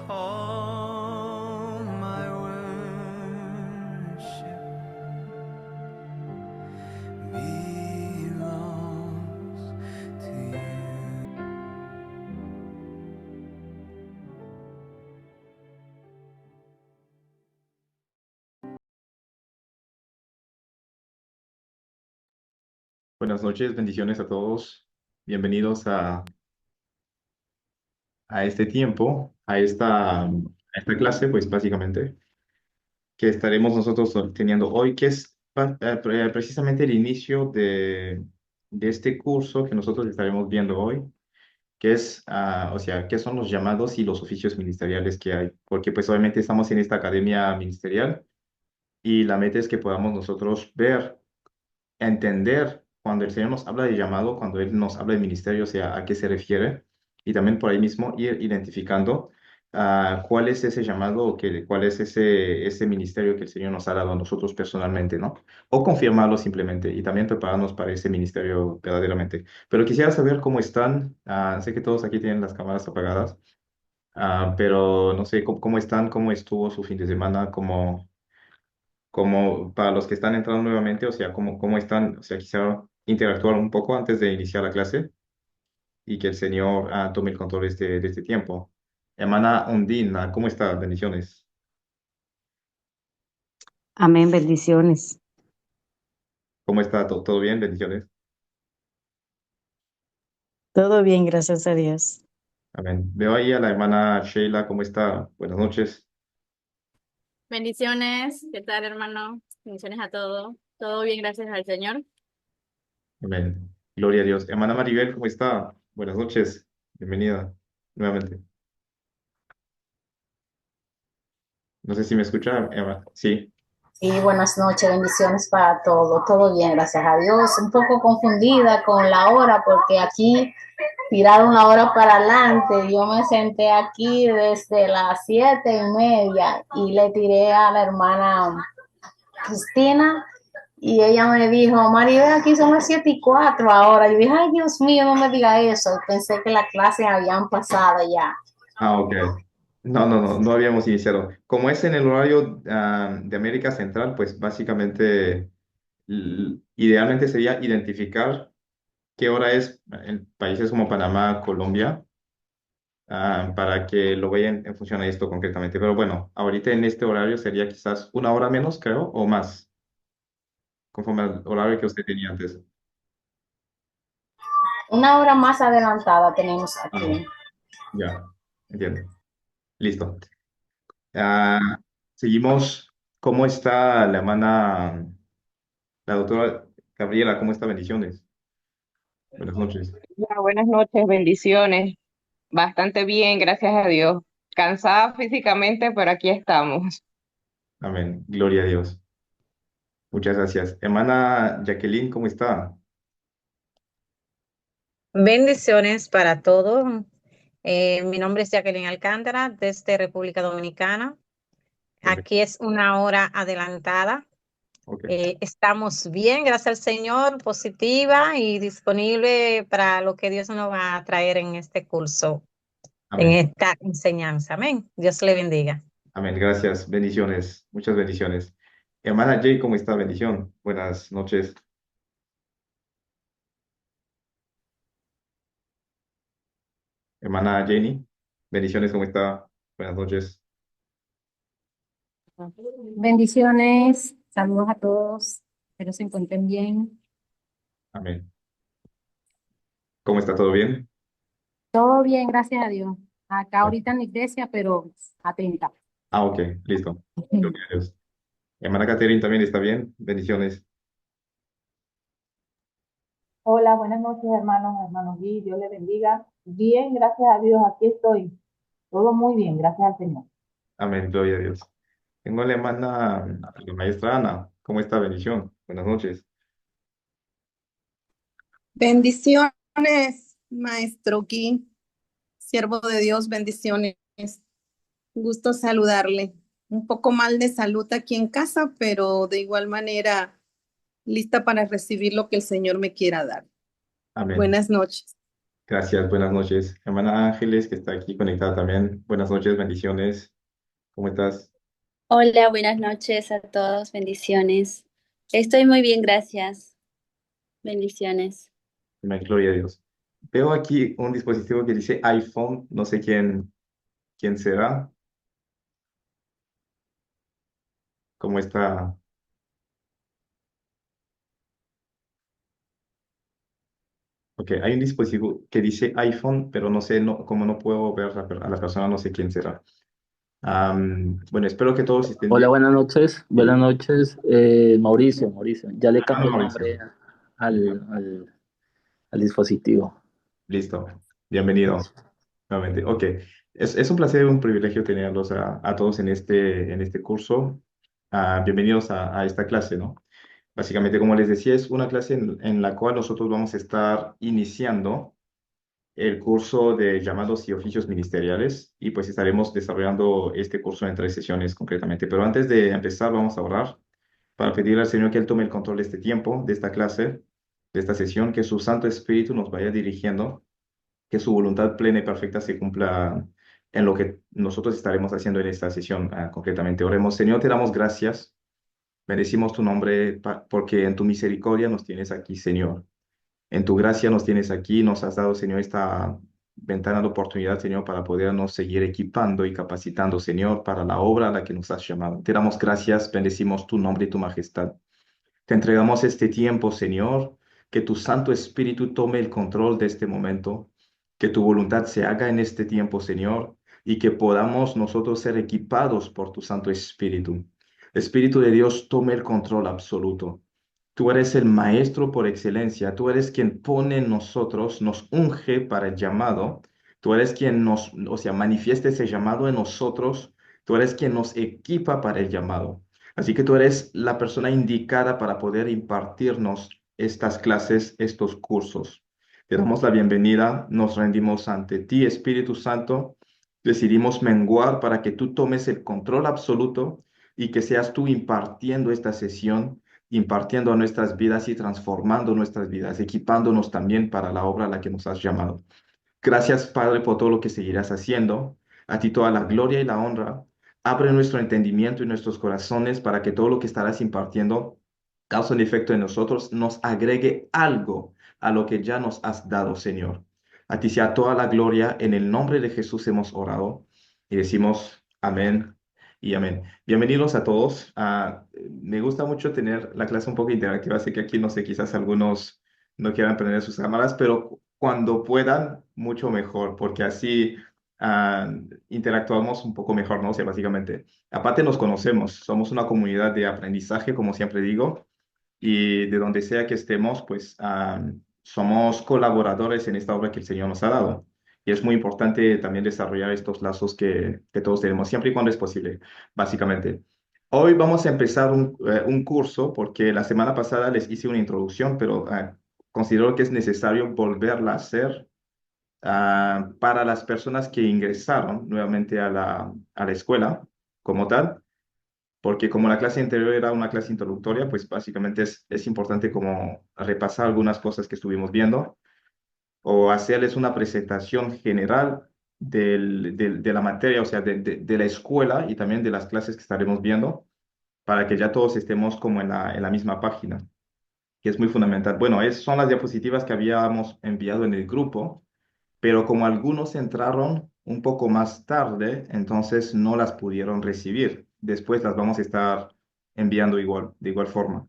All my worship belongs to you. Buenas noches, bendiciones a todos. Bienvenidos a este tiempo, a esta clase, pues básicamente, que estaremos nosotros teniendo hoy, que es precisamente el inicio de este curso que nosotros estaremos viendo hoy, que es, o sea, qué son los llamados y los oficios ministeriales que hay, porque pues obviamente estamos en esta academia ministerial y la meta es que podamos nosotros ver entender cuando el Señor nos habla de llamado, cuando Él nos habla de ministerio, o sea, a qué se refiere, y también por ahí mismo ir identificando cuál es ese llamado o cuál es ese ministerio que el Señor nos ha dado a nosotros personalmente, ¿no? O confirmarlo simplemente y también prepararnos para ese ministerio verdaderamente. Pero quisiera saber cómo están. Sé que todos aquí tienen las cámaras apagadas, pero no sé cómo están, cómo estuvo su fin de semana, como para los que están entrando nuevamente, o sea, cómo están, o sea, quizá interactuar un poco antes de iniciar la clase y que el Señor tome el control de este tiempo. Hermana Undina, ¿cómo está? Bendiciones. Amén, bendiciones. ¿Cómo está? ¿Todo bien? Bendiciones. Todo bien, gracias a Dios. Amén. Veo ahí a la hermana Sheila, ¿cómo está? Buenas noches. Bendiciones, ¿qué tal, hermano? Bendiciones a todos. Todo bien, gracias al Señor. Amén. Gloria a Dios. Hermana Maribel, ¿cómo está? Buenas noches. Bienvenida nuevamente. No sé si me escucha, Emma. Sí. Y buenas noches, bendiciones para todos. Todo bien, gracias a Dios. Un poco confundida con la hora porque aquí tiraron la hora para adelante. Yo me senté aquí desde las 7:30 y le tiré a la hermana Cristina y ella me dijo, Maribel, aquí son las 7:04 ahora. Y dije, ay, Dios mío, no me diga eso. Pensé que las clases habían pasado ya. Ok. No habíamos iniciado. Como es en el horario de América Central, pues básicamente idealmente sería identificar qué hora es en países como Panamá, Colombia, para que lo vean en función a esto concretamente. Pero bueno, ahorita en este horario sería quizás una hora menos, creo, o más, conforme al horario que usted tenía antes. Una hora más adelantada tenemos Ah, aquí. ya, entiendo. Listo. Ah, seguimos. ¿Cómo está la hermana, la doctora Gabriela? ¿Cómo está? Bendiciones. Buenas noches. Buenas noches, bendiciones. Bastante bien, gracias a Dios. Cansada físicamente, pero aquí estamos. Amén. Gloria a Dios. Muchas gracias. Hermana Jacqueline, ¿cómo está? Bendiciones para todos. Mi nombre es Jacqueline Alcántara, desde República Dominicana. Perfecto. Aquí es una hora adelantada. Ok. Estamos bien, gracias al Señor, positiva y disponible para lo que Dios nos va a traer en este curso, en Amén. esta enseñanza. Amén. Dios le bendiga. Amén. Gracias. Bendiciones. Muchas bendiciones. Hermana Jay, ¿cómo está? Bendición. Buenas noches. Hermana Jenny, bendiciones, ¿cómo está? Buenas noches. Bendiciones, saludos a todos, espero se encuentren bien. Amén. ¿Cómo está? ¿Todo bien? Todo bien, gracias a Dios. Acá ahorita en la iglesia, pero atenta. Ok, listo. Gloria a Dios. Hermana Catherine también está bien. Bendiciones. Hola, buenas noches, hermanos Gui, Dios les bendiga. Bien, gracias a Dios, aquí estoy. Todo muy bien, gracias al Señor. Amén, gloria a Dios. Tengo a la hermana, la maestra Ana. ¿Cómo está? Bendición. Buenas noches. Bendiciones, maestro Gui, siervo de Dios, bendiciones. Gusto saludarle. Un poco mal de salud aquí en casa, pero de igual manera lista para recibir lo que el Señor me quiera dar. Amén. Buenas noches. Gracias, buenas noches. Hermana Ángeles, que está aquí conectada también. Buenas noches, bendiciones. ¿Cómo estás? Hola, buenas noches a todos, bendiciones. Estoy muy bien, gracias. Bendiciones. Amén, gloria a Dios. Veo aquí un dispositivo que dice iPhone, no sé quién será, cómo está. Ok, hay un dispositivo que dice iPhone, pero no sé, como no puedo ver a la persona, no sé quién será. Bueno, espero que todos estén Hola, bien. buenas noches. Buenas Sí. noches, Mauricio. Ya le Ah, cambié el Mauricio. nombre al dispositivo. Listo. Bienvenido Gracias. nuevamente. Ok, es un placer, un privilegio tenerlos a todos en este curso. Bienvenidos a esta clase, ¿no? Básicamente, como les decía, es una clase en la cual nosotros vamos a estar iniciando el curso de llamados y oficios ministeriales y pues estaremos desarrollando este curso en 3 sesiones concretamente. Pero antes de empezar, vamos a orar para pedir al Señor que Él tome el control de este tiempo, de esta clase, de esta sesión, que su Santo Espíritu nos vaya dirigiendo, que su voluntad plena y perfecta se cumpla en lo que nosotros estaremos haciendo en esta sesión, concretamente. Oremos, Señor, te damos gracias, bendecimos tu nombre porque en tu misericordia nos tienes aquí, Señor. En tu gracia nos tienes aquí, nos has dado, Señor, esta ventana de oportunidad, Señor, para podernos seguir equipando y capacitando, Señor, para la obra a la que nos has llamado. Te damos gracias, bendecimos tu nombre y tu majestad. Te entregamos este tiempo, Señor, que tu Santo Espíritu tome el control de este momento, que tu voluntad se haga en este tiempo, Señor, y que podamos nosotros ser equipados por tu Santo Espíritu. Espíritu de Dios, tome el control absoluto. Tú eres el maestro por excelencia, tú eres quien pone en nosotros, nos unge para el llamado, tú eres quien nos, o sea, manifiesta ese llamado en nosotros, tú eres quien nos equipa para el llamado. Así que tú eres la persona indicada para poder impartirnos estas clases, estos cursos. Te damos la bienvenida, nos rendimos ante ti, Espíritu Santo. Decidimos menguar para que tú tomes el control absoluto y que seas tú impartiendo esta sesión, impartiendo a nuestras vidas y transformando nuestras vidas, equipándonos también para la obra a la que nos has llamado. Gracias, Padre, por todo lo que seguirás haciendo. A ti toda la gloria y la honra. Abre nuestro entendimiento y nuestros corazones para que todo lo que estarás impartiendo cause un efecto en nosotros, nos agregue algo a lo que ya nos has dado, Señor. A ti sea toda la gloria. En el nombre de Jesús hemos orado y decimos amén y amén. Bienvenidos a todos. Me gusta mucho tener la clase un poco interactiva. Sé que aquí, no sé, quizás algunos no quieran prender sus cámaras, pero cuando puedan, mucho mejor, porque así ah, interactuamos un poco mejor, ¿no? O sea, básicamente. Aparte nos conocemos, somos una comunidad de aprendizaje, como siempre digo, y de donde sea que estemos, pues somos colaboradores en esta obra que el Señor nos ha dado. Y es muy importante también desarrollar estos lazos que todos tenemos, siempre y cuando es posible, básicamente. Hoy vamos a empezar un curso porque la semana pasada les hice una introducción, pero considero que es necesario volverla a hacer para las personas que ingresaron nuevamente a la escuela como tal, porque como la clase anterior era una clase introductoria, pues básicamente es importante como repasar algunas cosas que estuvimos viendo o hacerles una presentación general de la materia, o sea, de la escuela y también de las clases que estaremos viendo, para que ya todos estemos como en la misma página, que es muy fundamental. Bueno, son las diapositivas que habíamos enviado en el grupo, pero como algunos entraron un poco más tarde, entonces no las pudieron recibir. Después las vamos a estar enviando igual, de igual forma.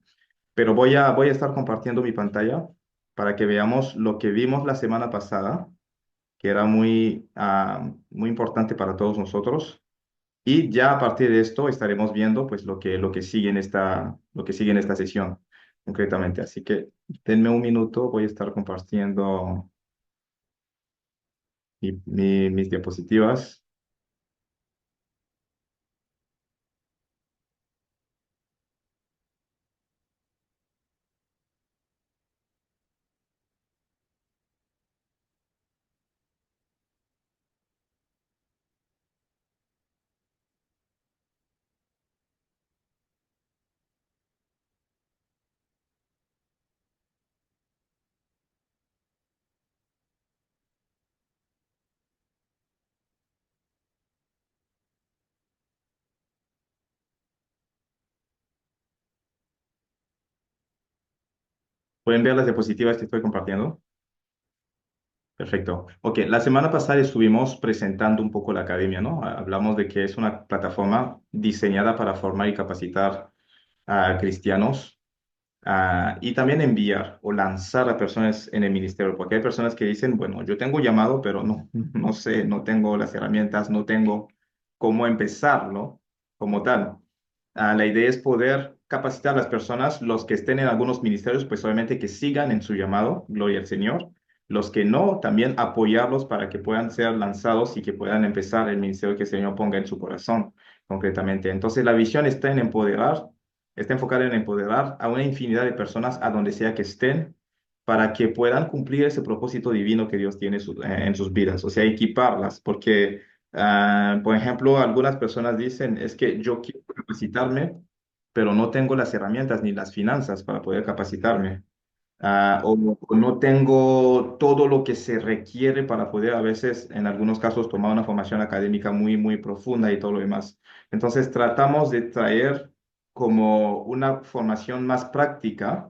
Pero voy a estar compartiendo mi pantalla para que veamos lo que vimos la semana pasada, que era muy importante para todos nosotros. Y ya a partir de esto estaremos viendo pues lo que sigue lo que sigue en esta sesión concretamente. Así que denme un minuto, voy a estar compartiendo mis diapositivas. ¿Pueden ver las diapositivas que estoy compartiendo? Perfecto. Ok, la semana pasada estuvimos presentando un poco la academia, ¿no? Hablamos de que es una plataforma diseñada para formar y capacitar a cristianos y también enviar o lanzar a personas en el ministerio, porque hay personas que dicen, bueno, yo tengo llamado, pero no, no sé, no tengo las herramientas, no tengo cómo empezarlo como tal. La idea es poder capacitar a las personas, los que estén en algunos ministerios, pues obviamente que sigan en su llamado, gloria al Señor. Los que no, también apoyarlos para que puedan ser lanzados y que puedan empezar el ministerio que el Señor ponga en su corazón, concretamente. Entonces, la visión está en empoderar, está enfocada en empoderar a una infinidad de personas a donde sea que estén, para que puedan cumplir ese propósito divino que Dios tiene en sus vidas, o sea, equiparlas, porque por ejemplo, algunas personas dicen, es que yo quiero capacitarme, pero no tengo las herramientas ni las finanzas para poder capacitarme. O no tengo todo lo que se requiere para poder a veces, en algunos casos, tomar una formación académica muy, muy profunda y todo lo demás. Entonces, tratamos de traer como una formación más práctica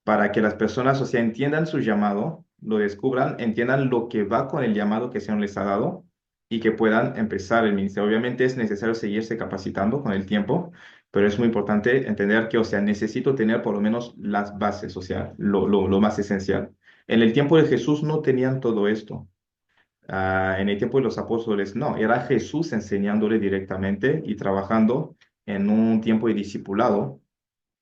para que las personas, o sea, entiendan su llamado, lo descubran, entiendan lo que va con el llamado que el Señor les ha dado y que puedan empezar el ministerio. Obviamente es necesario seguirse capacitando con el tiempo, pero es muy importante entender que, o sea, necesito tener por lo menos las bases, o sea, lo más esencial. En el tiempo de Jesús no tenían todo esto. En el tiempo de los apóstoles, no, era Jesús enseñándole directamente y trabajando en un tiempo de discipulado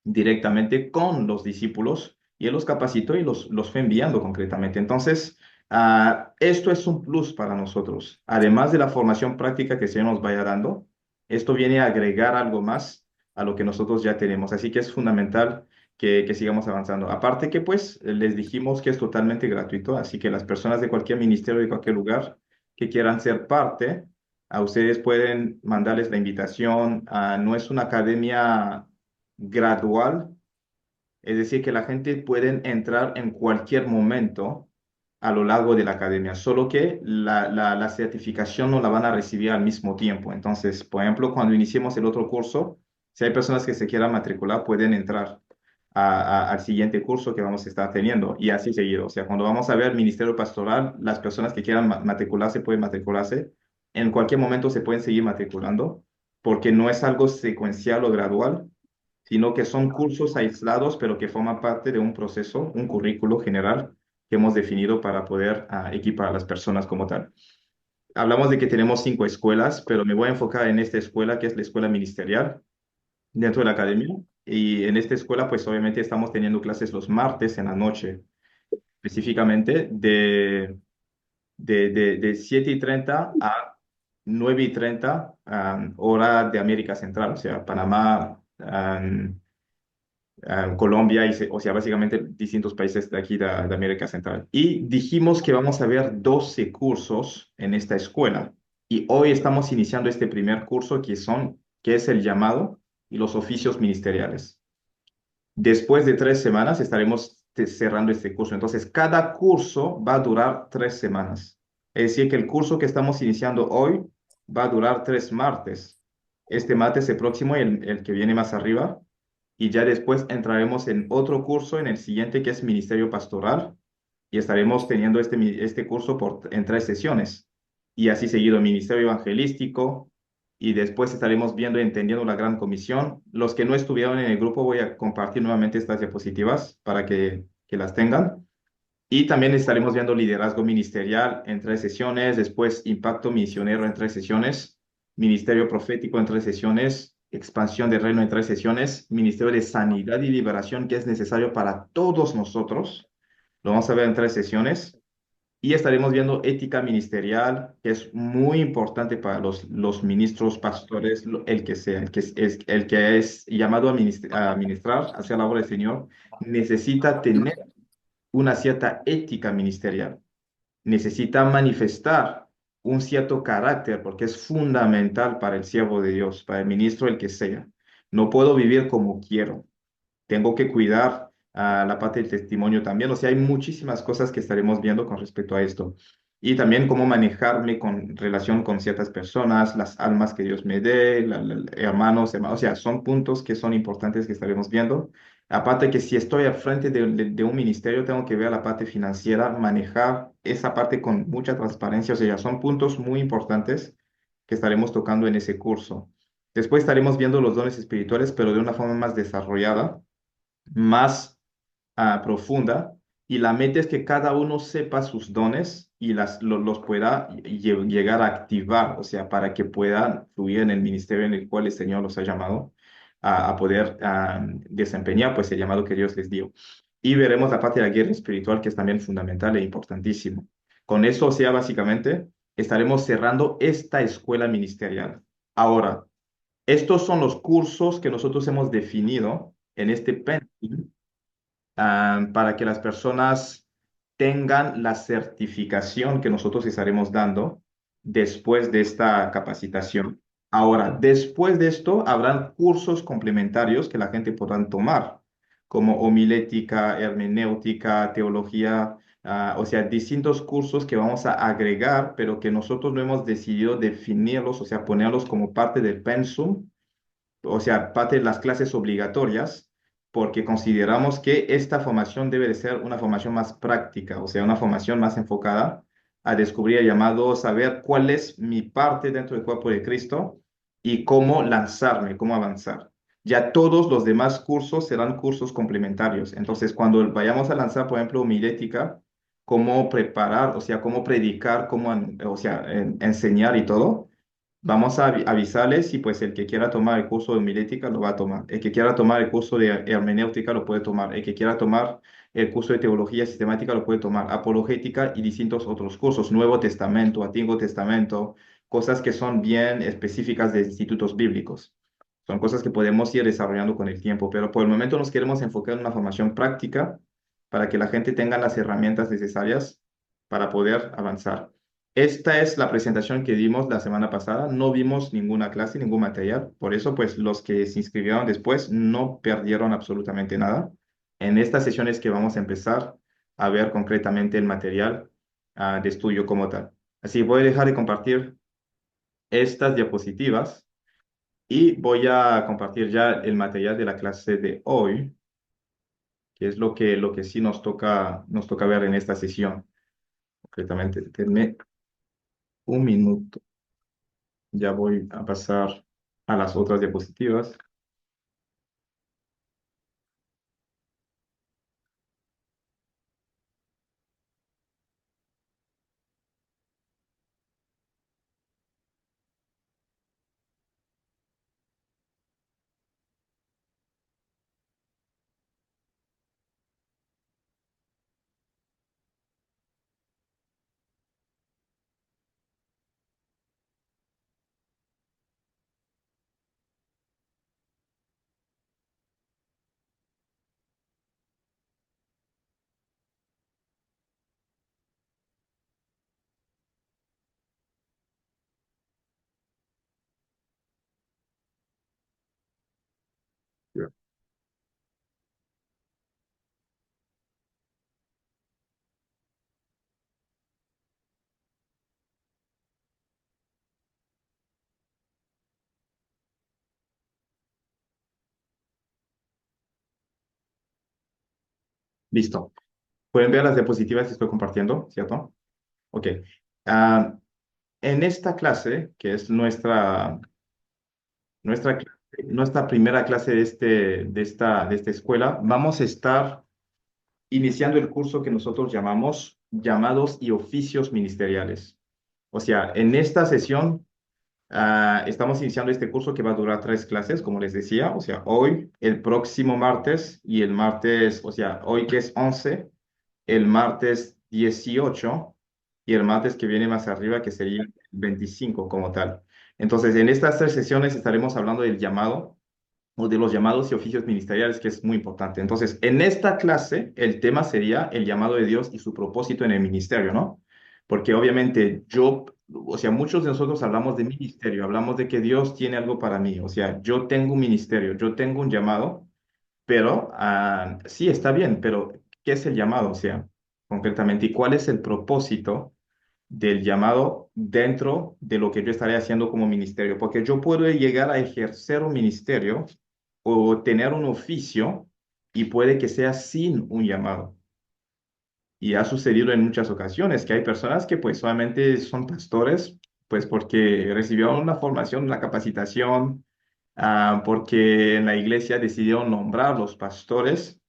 directamente con los discípulos y él los capacitó y los fue enviando concretamente. Entonces, esto es un plus para nosotros. Además de la formación práctica que el Señor nos vaya dando, esto viene a agregar algo más a lo que nosotros ya tenemos. Así que es fundamental que sigamos avanzando. Aparte que pues les dijimos que es totalmente gratuito, así que las personas de cualquier ministerio, de cualquier lugar que quieran ser parte, a ustedes pueden mandarles la invitación. No es una academia gradual, es decir, que la gente puede entrar en cualquier momento a lo largo de la academia, solo que la certificación no la van a recibir al mismo tiempo. Entonces, por ejemplo, cuando iniciemos el otro curso, si hay personas que se quieran matricular, pueden entrar al siguiente curso que vamos a estar teniendo y así seguir. O sea, cuando vamos a ver Ministerio Pastoral, las personas que quieran matricularse pueden matricularse. En cualquier momento se pueden seguir matriculando porque no es algo secuencial o gradual, sino que son cursos aislados, pero que forman parte de un proceso, un currículo general que hemos definido para poder equipar a las personas como tal. Hablamos de que tenemos 5 escuelas, pero me voy a enfocar en esta escuela, que es la escuela ministerial dentro de la academia. Y en esta escuela, pues obviamente estamos teniendo clases los martes en la noche, específicamente de 7:30 a 9:30, hora de América Central, o sea, Panamá, Colombia, o sea, básicamente distintos países de aquí de América Central. Y dijimos que vamos a ver 12 cursos en esta escuela. Y hoy estamos iniciando este primer curso que es el llamado y los oficios ministeriales. Después de 3 semanas estaremos cerrando este curso. Entonces, cada curso va a durar 3 semanas. Es decir, que el curso que estamos iniciando hoy va a durar 3 martes. Este martes, el próximo y el que viene más arriba. Y ya después entraremos en otro curso, en el siguiente, que es Ministerio Pastoral. Y estaremos teniendo este curso en 3 sesiones. Y así seguido, Ministerio Evangelístico, y después estaremos viendo y entendiendo la Gran Comisión. Los que no estuvieron en el grupo, voy a compartir nuevamente estas diapositivas para que las tengan. Y también estaremos viendo liderazgo ministerial en 3 sesiones, después impacto misionero en 3 sesiones, ministerio profético en 3 sesiones, expansión del reino en 3 sesiones, ministerio de sanidad y liberación que es necesario para todos nosotros. Lo vamos a ver en 3 sesiones. Y estaremos viendo ética ministerial, que es muy importante para los ministros, pastores, el que sea, el que es llamado a ministrar hacia la obra del Señor, necesita tener una cierta ética ministerial, necesita manifestar un cierto carácter, porque es fundamental para el siervo de Dios, para el ministro, el que sea. No puedo vivir como quiero, tengo que cuidar la parte del testimonio también. O sea, hay muchísimas cosas que estaremos viendo con respecto a esto. Y también cómo manejarme con relación con ciertas personas, las almas que Dios me dé, hermanos, hermanos. O sea, son puntos que son importantes que estaremos viendo. Aparte que si estoy al frente de un ministerio, tengo que ver la parte financiera, manejar esa parte con mucha transparencia. O sea, son puntos muy importantes que estaremos tocando en ese curso. Después estaremos viendo los dones espirituales, pero de una forma más desarrollada, más profunda, y la meta es que cada uno sepa sus dones y los pueda llegar a activar, o sea, para que puedan fluir en el ministerio en el cual el Señor los ha llamado a poder desempeñar pues el llamado que Dios les dio. Y veremos la parte de la guerra espiritual, que es también fundamental e importantísimo. Con eso, o sea, básicamente estaremos cerrando esta escuela ministerial. Ahora, estos son los cursos que nosotros hemos definido en este pensum, para que las personas tengan la certificación que nosotros estaremos dando después de esta capacitación. Ahora, después de esto, habrán cursos complementarios que la gente podrá tomar, como homilética, hermenéutica, teología, o sea, distintos cursos que vamos a agregar, pero que nosotros no hemos decidido definirlos, o sea, ponerlos como parte del pensum, o sea, parte de las clases obligatorias, porque consideramos que esta formación debe de ser una formación más práctica, o sea, una formación más enfocada a descubrir el llamado, saber cuál es mi parte dentro del cuerpo de Cristo y cómo lanzarme, cómo avanzar. Ya todos los demás cursos serán cursos complementarios. Entonces, cuando vayamos a lanzar, por ejemplo, homilética, cómo preparar, o sea, cómo predicar, cómo, o sea, enseñar y todo, vamos a avisarles, y pues el que quiera tomar el curso de homilética lo va a tomar. El que quiera tomar el curso de hermenéutica lo puede tomar. El que quiera tomar el curso de teología sistemática lo puede tomar. Apologética y distintos otros cursos. Nuevo Testamento, Antiguo Testamento, cosas que son bien específicas de institutos bíblicos. Son cosas que podemos ir desarrollando con el tiempo, pero por el momento nos queremos enfocar en una formación práctica para que la gente tenga las herramientas necesarias para poder avanzar. Esta es la presentación que dimos la semana pasada. No vimos ninguna clase, ningún material. Por eso, pues, los que se inscribieron después no perdieron absolutamente nada. En estas sesiones que vamos a empezar a ver concretamente el material de estudio como tal. Así, voy a dejar de compartir estas diapositivas y voy a compartir ya el material de la clase de hoy, que es lo que sí nos toca ver en esta sesión. Concretamente, denme un minuto. Ya voy a pasar a las otras diapositivas. Listo. Pueden ver las diapositivas que estoy compartiendo, ¿cierto? Ok. Ah, en esta clase, que es nuestra primera clase de esta escuela, vamos a estar iniciando el curso que nosotros llamamos llamados y oficios ministeriales. O sea, en esta sesión estamos iniciando este curso que va a durar 3 clases, como les decía. O sea, hoy, el próximo martes y el martes, o sea, hoy que es 11, el martes 18 y el martes que viene más arriba, que sería el 25 como tal. Entonces, en estas 3 sesiones estaremos hablando del llamado o de los llamados y oficios ministeriales, que es muy importante. Entonces, en esta clase, el tema sería el llamado de Dios y su propósito en el ministerio, ¿no? Porque obviamente o sea, muchos de nosotros hablamos de ministerio, hablamos de que Dios tiene algo para mí, o sea, yo tengo un ministerio, yo tengo un llamado, pero sí, está bien, pero ¿qué es el llamado? O sea, concretamente, ¿y cuál es el propósito del llamado dentro de lo que yo estaré haciendo como ministerio? Porque yo puedo llegar a ejercer un ministerio o tener un oficio y puede que sea sin un llamado. Y ha sucedido en muchas ocasiones que hay personas que pues solamente son pastores, pues porque recibieron una formación, una capacitación, porque en la iglesia decidieron nombrar los pastores,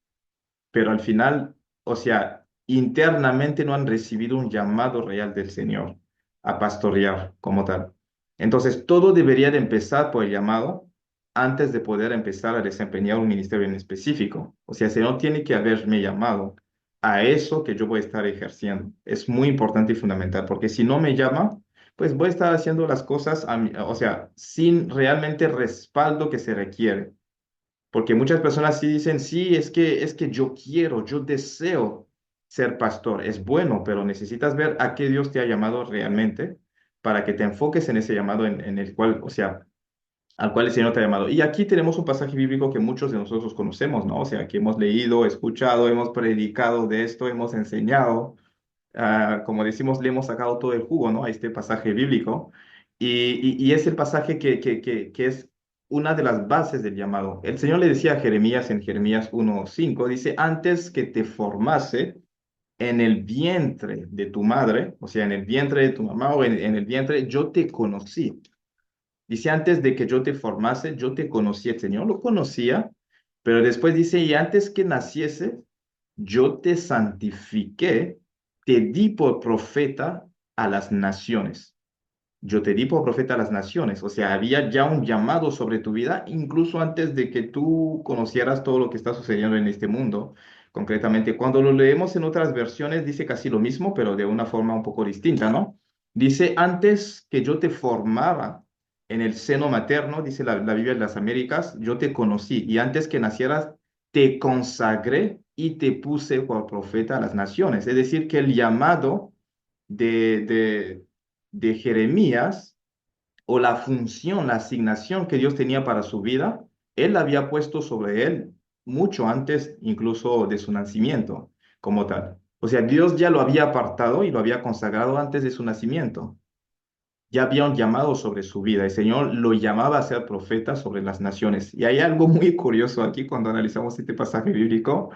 pero al final, o sea, internamente no han recibido un llamado real del Señor a pastorear como tal. Entonces, todo debería de empezar por el llamado antes de poder empezar a desempeñar un ministerio en específico. O sea, el Señor tiene que haberme llamado a eso que yo voy a estar ejerciendo. Es muy importante y fundamental, porque si no me llama, pues voy a estar haciendo las cosas, o sea, sin realmente respaldo que se requiere. Porque muchas personas sí dicen, sí, es que yo quiero, yo deseo ser pastor. Es bueno, pero necesitas ver a qué Dios te ha llamado realmente para que te enfoques en ese llamado en el cual, o sea, al cual el Señor te ha llamado. Y aquí tenemos un pasaje bíblico que muchos de nosotros conocemos, ¿no? O sea, que hemos leído, escuchado, hemos predicado de esto, hemos enseñado. Como decimos, le hemos sacado todo el jugo, ¿no? A este pasaje bíblico. Y es el pasaje que es una de las bases del llamado. El Señor le decía a Jeremías en Jeremías 1:5, dice, antes que te formase en el vientre de tu madre, o sea, en el vientre de tu mamá o en el vientre, yo te conocí. Dice, antes de que yo te formase, yo te conocí. El Señor lo conocía, pero después dice, y antes que naciese, yo te santifiqué, te di por profeta a las naciones. Yo te di por profeta a las naciones. O sea, había ya un llamado sobre tu vida, incluso antes de que tú conocieras todo lo que está sucediendo en este mundo. Concretamente, cuando lo leemos en otras versiones, dice casi lo mismo, pero de una forma un poco distinta, ¿no? Dice, antes que yo te formaba en el seno materno, dice la Biblia de las Américas, yo te conocí y antes que nacieras, te consagré y te puse por profeta a las naciones. Es decir, que el llamado de Jeremías o la función, la asignación que Dios tenía para su vida, Él la había puesto sobre él mucho antes incluso de su nacimiento como tal. O sea, Dios ya lo había apartado y lo había consagrado antes de su nacimiento. Ya había un llamado sobre su vida. El Señor lo llamaba a ser profeta sobre las naciones. Y hay algo muy curioso aquí cuando analizamos este pasaje bíblico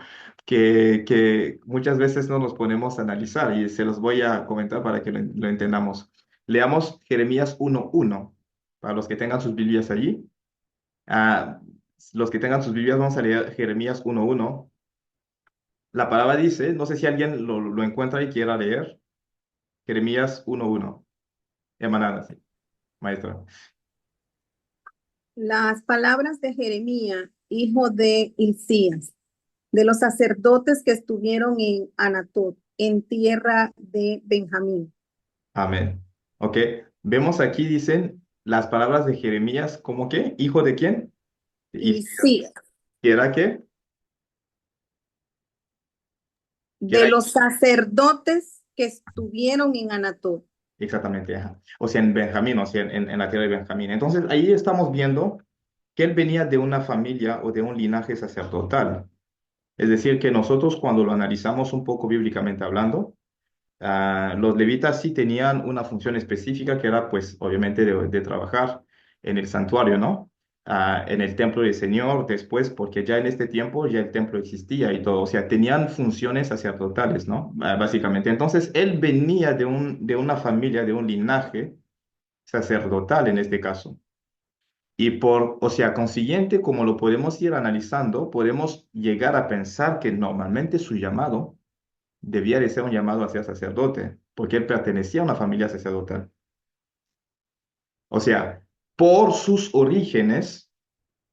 que muchas veces no nos ponemos a analizar y se los voy a comentar para que lo entendamos. Leamos Jeremías 1:1. Para los que tengan sus Biblias allí. Ah, los que tengan sus Biblias, vamos a leer Jeremías 1:1. La palabra dice, no sé si alguien lo encuentra y quiera leer. Jeremías 1:1. Hermana, sí, maestra. Las palabras de Jeremías, hijo de Hilcías, de los sacerdotes que estuvieron en Anatot, en tierra de Benjamín. Amén. Ok, vemos aquí dicen las palabras de Jeremías, ¿cómo qué? ¿Hijo de quién? Hilcías, ¿Y era qué? ¿Qué de era? los sacerdotes que estuvieron en Anatot. Exactamente, ajá. O sea, en Benjamín, o sea, en la tierra de Benjamín. Entonces, ahí estamos viendo que él venía de una familia o de un linaje sacerdotal. Es decir, que nosotros cuando lo analizamos un poco bíblicamente hablando, los levitas sí tenían una función específica que era, pues, obviamente de trabajar en el santuario, ¿no? En el templo del Señor después, porque ya en este tiempo ya el templo existía y todo, o sea, tenían funciones sacerdotales, ¿no? Básicamente. Entonces, él venía de una familia, de un linaje sacerdotal en este caso. Y o sea, consiguiente, como lo podemos ir analizando, podemos llegar a pensar que normalmente su llamado debía de ser un llamado hacia sacerdote, porque él pertenecía a una familia sacerdotal. O sea, por sus orígenes,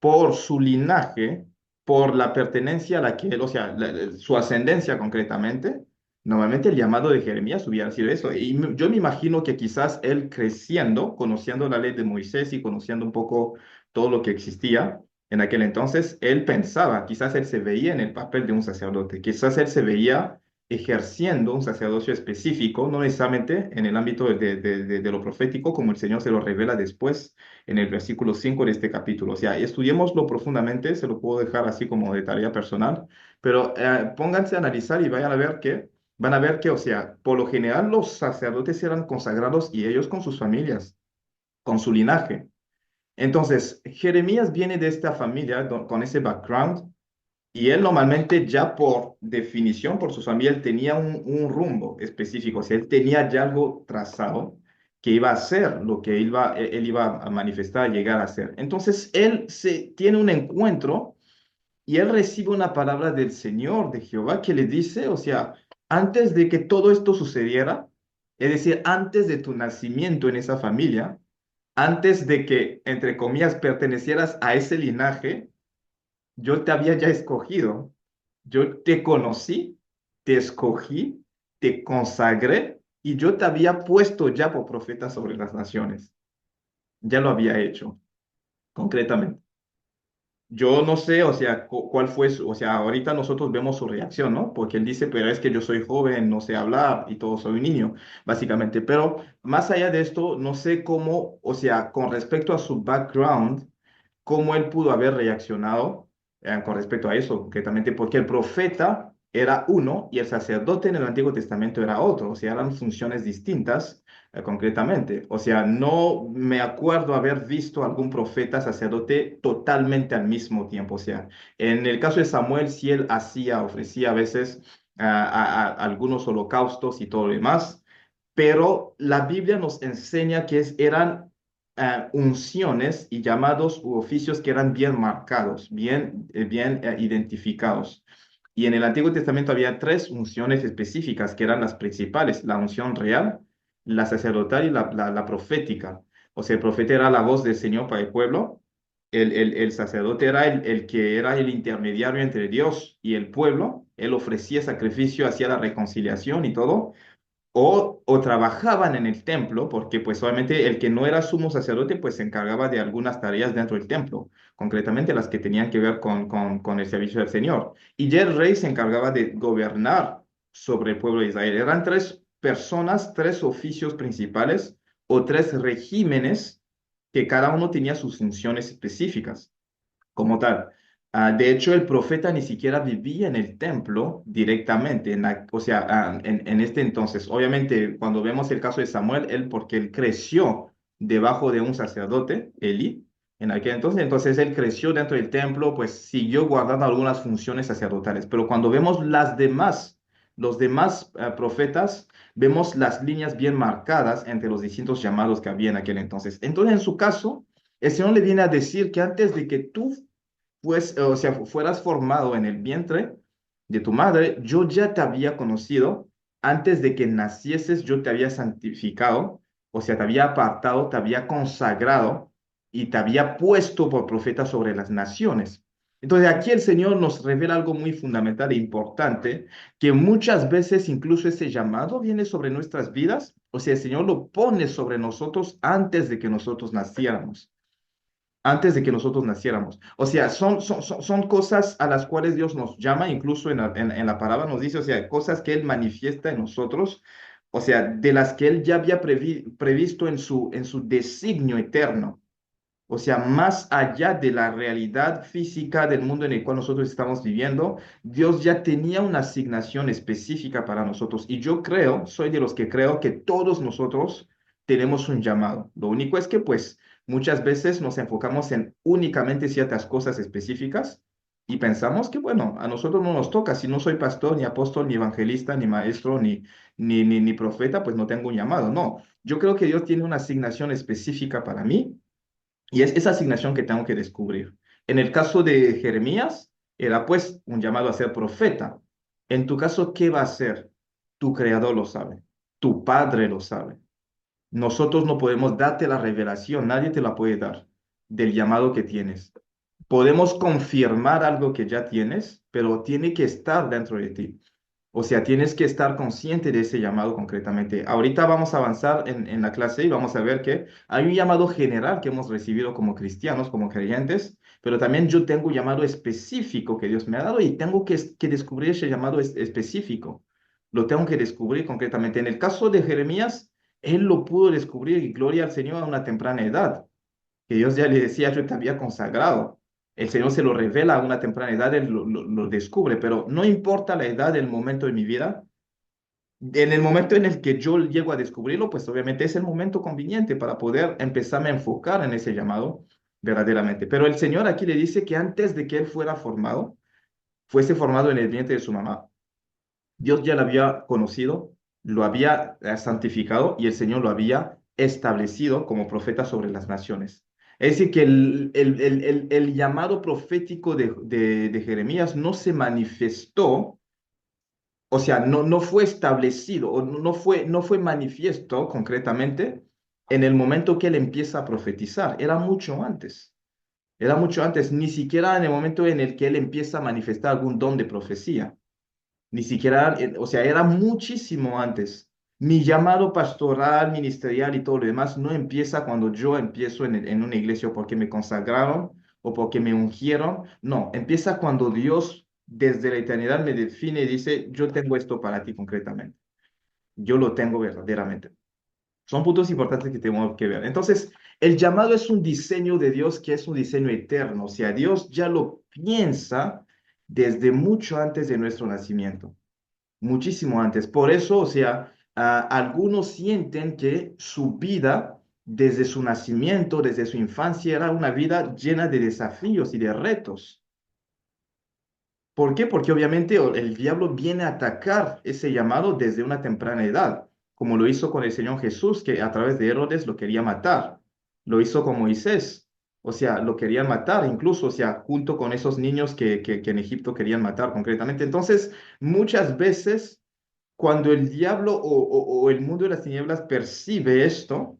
por su linaje, por la pertenencia a la que él, o sea, su ascendencia concretamente, normalmente el llamado de Jeremías hubiera sido eso. Y yo me imagino que quizás él creciendo, conociendo la ley de Moisés y conociendo un poco todo lo que existía en aquel entonces, él pensaba, quizás él se veía en el papel de un sacerdote, quizás él se veía ejerciendo un sacerdocio específico, no necesariamente en el ámbito de lo profético, como el Señor se lo revela después en el versículo 5 de este capítulo. O sea, estudiémoslo profundamente, se lo puedo dejar así como de tarea personal, pero pónganse a analizar y van a ver que, o sea, por lo general los sacerdotes eran consagrados y ellos con sus familias, con su linaje. Entonces, Jeremías viene de esta familia con ese background Y él normalmente ya por definición, por su familia, él tenía un rumbo específico, o sea, él tenía ya algo trazado que iba a hacer lo que él iba a manifestar, a llegar a hacer. Entonces, tiene un encuentro y él recibe una palabra del Señor, de Jehová, que le dice, o sea, antes de que todo esto sucediera, es decir, antes de tu nacimiento en esa familia, antes de que, entre comillas, pertenecieras a ese linaje, yo te había ya escogido, yo te conocí, te escogí, te consagré y yo te había puesto ya por profeta sobre las naciones. Ya lo había hecho, concretamente. Yo no sé, o sea, cuál fue o sea, ahorita nosotros vemos su reacción, ¿no? Porque él dice, pero es que yo soy joven, no sé hablar y todo, soy un niño, básicamente. Pero más allá de esto, no sé cómo, o sea, con respecto a su background, cómo él pudo haber reaccionado con respecto a eso, concretamente, porque el profeta era uno y el sacerdote en el Antiguo Testamento era otro, o sea, eran funciones distintas, concretamente. O sea, no me acuerdo haber visto algún profeta sacerdote totalmente al mismo tiempo. O sea, en el caso de Samuel, sí él ofrecía a veces algunos holocaustos y todo lo demás, pero la Biblia nos enseña que eran unciones y llamados u oficios que eran bien marcados, bien identificados. Y en el Antiguo Testamento había tres unciones específicas que eran las principales: la unción real, la sacerdotal y la profética. O sea, el profeta era la voz del Señor para el pueblo, el sacerdote era el que era el intermediario entre Dios y el pueblo, él ofrecía sacrificio, hacía la reconciliación y todo, o trabajaban en el templo, porque pues obviamente el que no era sumo sacerdote pues se encargaba de algunas tareas dentro del templo, concretamente las que tenían que ver con el servicio del Señor. Y ya el rey se encargaba de gobernar sobre el pueblo de Israel. Eran tres personas, tres oficios principales o tres regímenes que cada uno tenía sus funciones específicas como tal. De hecho, el profeta ni siquiera vivía en el templo directamente, o sea, en este entonces. Obviamente, cuando vemos el caso de Samuel, porque él creció debajo de un sacerdote, Eli, en aquel entonces él creció dentro del templo, pues siguió guardando algunas funciones sacerdotales. Pero cuando vemos los demás profetas, vemos las líneas bien marcadas entre los distintos llamados que había en aquel entonces. Entonces, en su caso, el Señor le viene a decir que antes de que tú pues, o sea, fueras formado en el vientre de tu madre, yo ya te había conocido, antes de que nacieses yo te había santificado, o sea, te había apartado, te había consagrado y te había puesto por profeta sobre las naciones. Entonces aquí el Señor nos revela algo muy fundamental e importante, que muchas veces incluso ese llamado viene sobre nuestras vidas, o sea, el Señor lo pone sobre nosotros antes de que nosotros naciéramos, antes de que nosotros naciéramos. O sea, son cosas a las cuales Dios nos llama, incluso en la palabra nos dice, o sea, cosas que Él manifiesta en nosotros, o sea, de las que Él ya había previsto en su designio eterno. O sea, más allá de la realidad física del mundo en el cual nosotros estamos viviendo, Dios ya tenía una asignación específica para nosotros. Y yo soy de los que creo que todos nosotros tenemos un llamado. Lo único es que, pues, muchas veces nos enfocamos en únicamente ciertas cosas específicas y pensamos que, bueno, a nosotros no nos toca. Si no soy pastor, ni apóstol, ni evangelista, ni maestro, ni profeta, pues no tengo un llamado. No, yo creo que Dios tiene una asignación específica para mí y es esa asignación que tengo que descubrir. En el caso de Jeremías, era pues un llamado a ser profeta. En tu caso, ¿qué va a ser? Tu creador lo sabe, tu padre lo sabe. Nosotros no podemos darte la revelación, nadie te la puede dar del llamado que tienes. Podemos confirmar algo que ya tienes, pero tiene que estar dentro de ti. O sea, tienes que estar consciente de ese llamado concretamente. Ahorita vamos a avanzar en la clase y vamos a ver que hay un llamado general que hemos recibido como cristianos, como creyentes, pero también yo tengo un llamado específico que Dios me ha dado y tengo que descubrir ese llamado específico. Lo tengo que descubrir concretamente. En el caso de Jeremías, él lo pudo descubrir y gloria al Señor a una temprana edad, que Dios ya le decía, yo te había consagrado. El Señor se lo revela a una temprana edad, Él lo descubre, pero no importa la edad, el momento de mi vida, en el momento en el que yo llego a descubrirlo, pues obviamente es el momento conveniente para poder empezarme a enfocar en ese llamado verdaderamente. Pero el Señor aquí le dice que antes de que Él fuera formado, fuese formado en el vientre de su mamá, Dios ya lo había conocido, lo había santificado y el Señor lo había establecido como profeta sobre las naciones. Es decir, que el llamado profético de Jeremías no se manifestó, o sea, no fue establecido, o no fue manifiesto concretamente en el momento que él empieza a profetizar, era mucho antes. Era mucho antes, ni siquiera en el momento en el que él empieza a manifestar algún don de profecía. Ni siquiera, o sea, era muchísimo antes. Mi llamado pastoral, ministerial y todo lo demás no empieza cuando yo empiezo en una iglesia o porque me consagraron o porque me ungieron. No, empieza cuando Dios desde la eternidad me define y dice, yo tengo esto para ti concretamente. Yo lo tengo verdaderamente. Son puntos importantes que tenemos que ver. Entonces, el llamado es un diseño de Dios que es un diseño eterno. O sea, Dios ya lo piensa desde mucho antes de nuestro nacimiento, muchísimo antes. Por eso, o sea, algunos sienten que su vida desde su nacimiento, desde su infancia, era una vida llena de desafíos y de retos. ¿Por qué? Porque obviamente el diablo viene a atacar ese llamado desde una temprana edad, como lo hizo con el Señor Jesús, que a través de Herodes lo quería matar. Lo hizo con Moisés, o sea, lo querían matar incluso, o sea, junto con esos niños que en Egipto querían matar concretamente. Entonces, muchas veces, cuando el diablo o el mundo de las tinieblas percibe esto,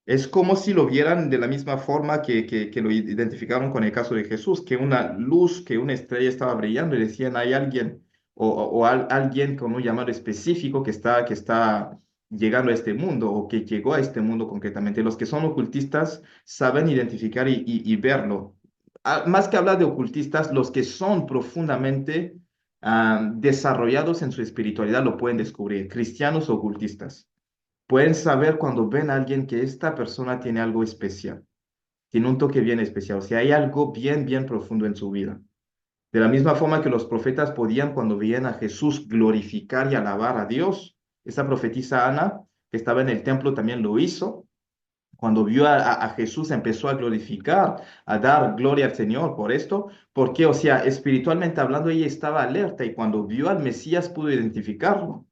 es como si lo vieran de la misma forma que lo identificaron con el caso de Jesús, que una luz, que una estrella estaba brillando y decían, hay alguien alguien con un llamado específico que está llegando a este mundo o que llegó a este mundo concretamente. Los que son ocultistas saben identificar y verlo. Más que hablar de ocultistas, los que son profundamente desarrollados en su espiritualidad lo pueden descubrir, cristianos ocultistas. Pueden saber cuando ven a alguien que esta persona tiene algo especial, tiene un toque bien especial, o sea, hay algo bien, bien profundo en su vida. De la misma forma que los profetas podían cuando veían a Jesús glorificar y alabar a Dios. Esa profetisa Ana, que estaba en el templo, también lo hizo. Cuando vio a Jesús empezó a glorificar, a dar gloria al Señor por esto, porque, o sea, espiritualmente hablando, ella estaba alerta y cuando vio al Mesías pudo identificarlo.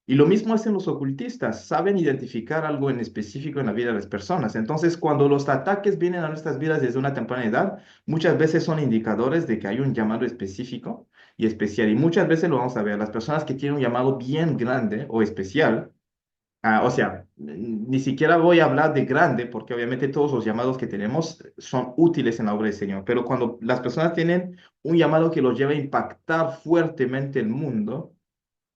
Y lo mismo hacen los ocultistas, saben identificar algo en específico en la vida de las personas. Entonces, cuando los ataques vienen a nuestras vidas desde una temprana edad, muchas veces son indicadores de que hay un llamado específico y especial. Y muchas veces lo vamos a ver, las personas que tienen un llamado bien grande o especial, o sea, ni siquiera voy a hablar de grande, porque obviamente todos los llamados que tenemos son útiles en la obra del Señor, pero cuando las personas tienen un llamado que los lleva a impactar fuertemente el mundo,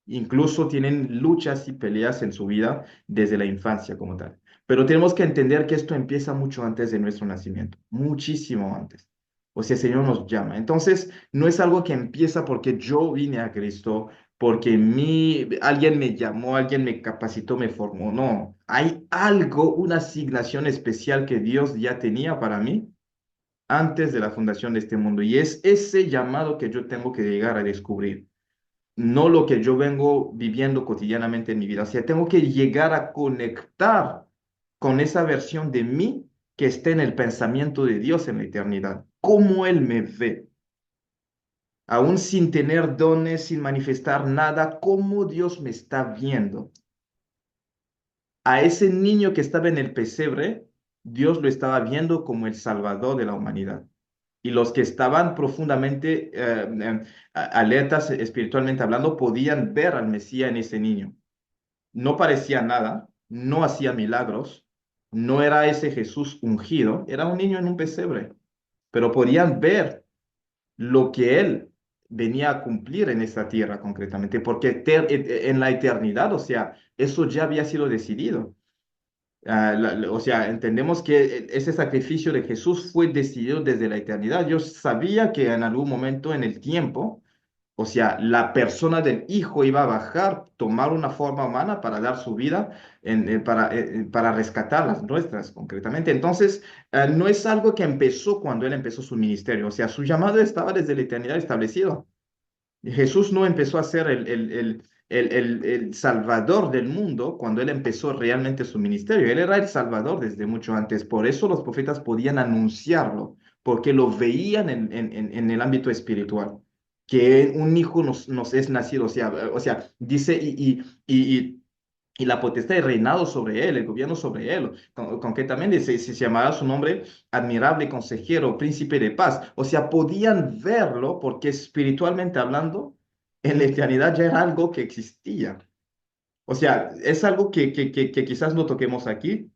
incluso tienen luchas y peleas en su vida desde la infancia como tal. Pero tenemos que entender que esto empieza mucho antes de nuestro nacimiento, muchísimo antes. O sea, el Señor nos llama. Entonces, no es algo que empieza porque yo vine a Cristo, porque alguien me llamó, alguien me capacitó, me formó. No, hay algo, una asignación especial que Dios ya tenía para mí antes de la fundación de este mundo. Y es ese llamado que yo tengo que llegar a descubrir, no lo que yo vengo viviendo cotidianamente en mi vida. O sea, tengo que llegar a conectar con esa versión de mí que está en el pensamiento de Dios en la eternidad, cómo Él me ve, aún sin tener dones, sin manifestar nada, cómo Dios me está viendo. A ese niño que estaba en el pesebre, Dios lo estaba viendo como el Salvador de la humanidad. Y los que estaban profundamente alertas espiritualmente hablando podían ver al Mesías en ese niño. No parecía nada, no hacía milagros, no era ese Jesús ungido, era un niño en un pesebre, pero podían ver lo que él venía a cumplir en esta tierra concretamente, porque en la eternidad, o sea, eso ya había sido decidido. O sea, entendemos que ese sacrificio de Jesús fue decidido desde la eternidad. Yo sabía que en algún momento en el tiempo, o sea, la persona del Hijo iba a bajar, tomar una forma humana para dar su vida, para rescatar las nuestras concretamente. Entonces, no es algo que empezó cuando Él empezó su ministerio. O sea, su llamado estaba desde la eternidad establecido. Jesús no empezó a ser el salvador del mundo cuando Él empezó realmente su ministerio. Él era el salvador desde mucho antes. Por eso los profetas podían anunciarlo, porque lo veían en el ámbito espiritual. que un hijo nos es nacido, o sea, dice, y la potestad de reinado sobre él, el gobierno sobre él. Concretamente se llamaba su nombre admirable consejero, príncipe de paz. O sea, podían verlo porque espiritualmente hablando, en la eternidad ya era algo que existía. O sea, es algo que quizás no toquemos aquí,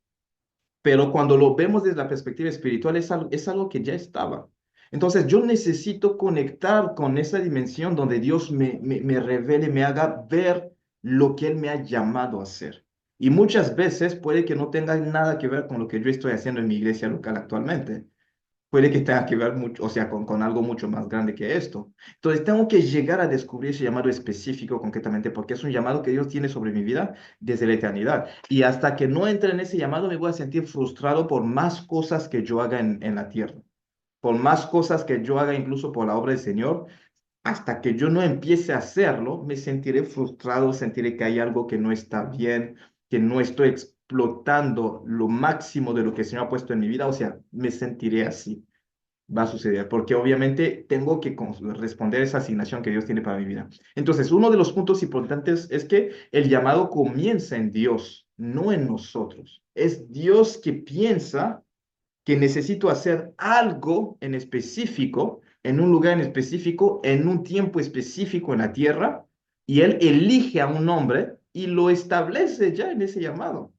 pero cuando lo vemos desde la perspectiva espiritual es algo que ya estaba. Entonces yo necesito conectar con esa dimensión donde Dios me revele, me haga ver lo que Él me ha llamado a hacer. Y muchas veces puede que no tenga nada que ver con lo que yo estoy haciendo en mi iglesia local actualmente. Puede que tenga que ver mucho, o sea, con algo mucho más grande que esto. Entonces tengo que llegar a descubrir ese llamado específico concretamente, porque es un llamado que Dios tiene sobre mi vida desde la eternidad. Y hasta que no entre en ese llamado, me voy a sentir frustrado por más cosas que yo haga en la tierra, por más cosas que yo haga incluso por la obra del Señor. Hasta que yo no empiece a hacerlo, me sentiré frustrado, sentiré que hay algo que no está bien, que no estoy explotando lo máximo de lo que el Señor ha puesto en mi vida. O sea, me sentiré así. Va a suceder, porque obviamente tengo que responder esa asignación que Dios tiene para mi vida. Entonces, uno de los puntos importantes es que el llamado comienza en Dios, no en nosotros. Es Dios que piensa que necesito hacer algo en específico, en un lugar en específico, en un tiempo específico en la tierra, y Él elige a un hombre y lo establece ya en ese llamado.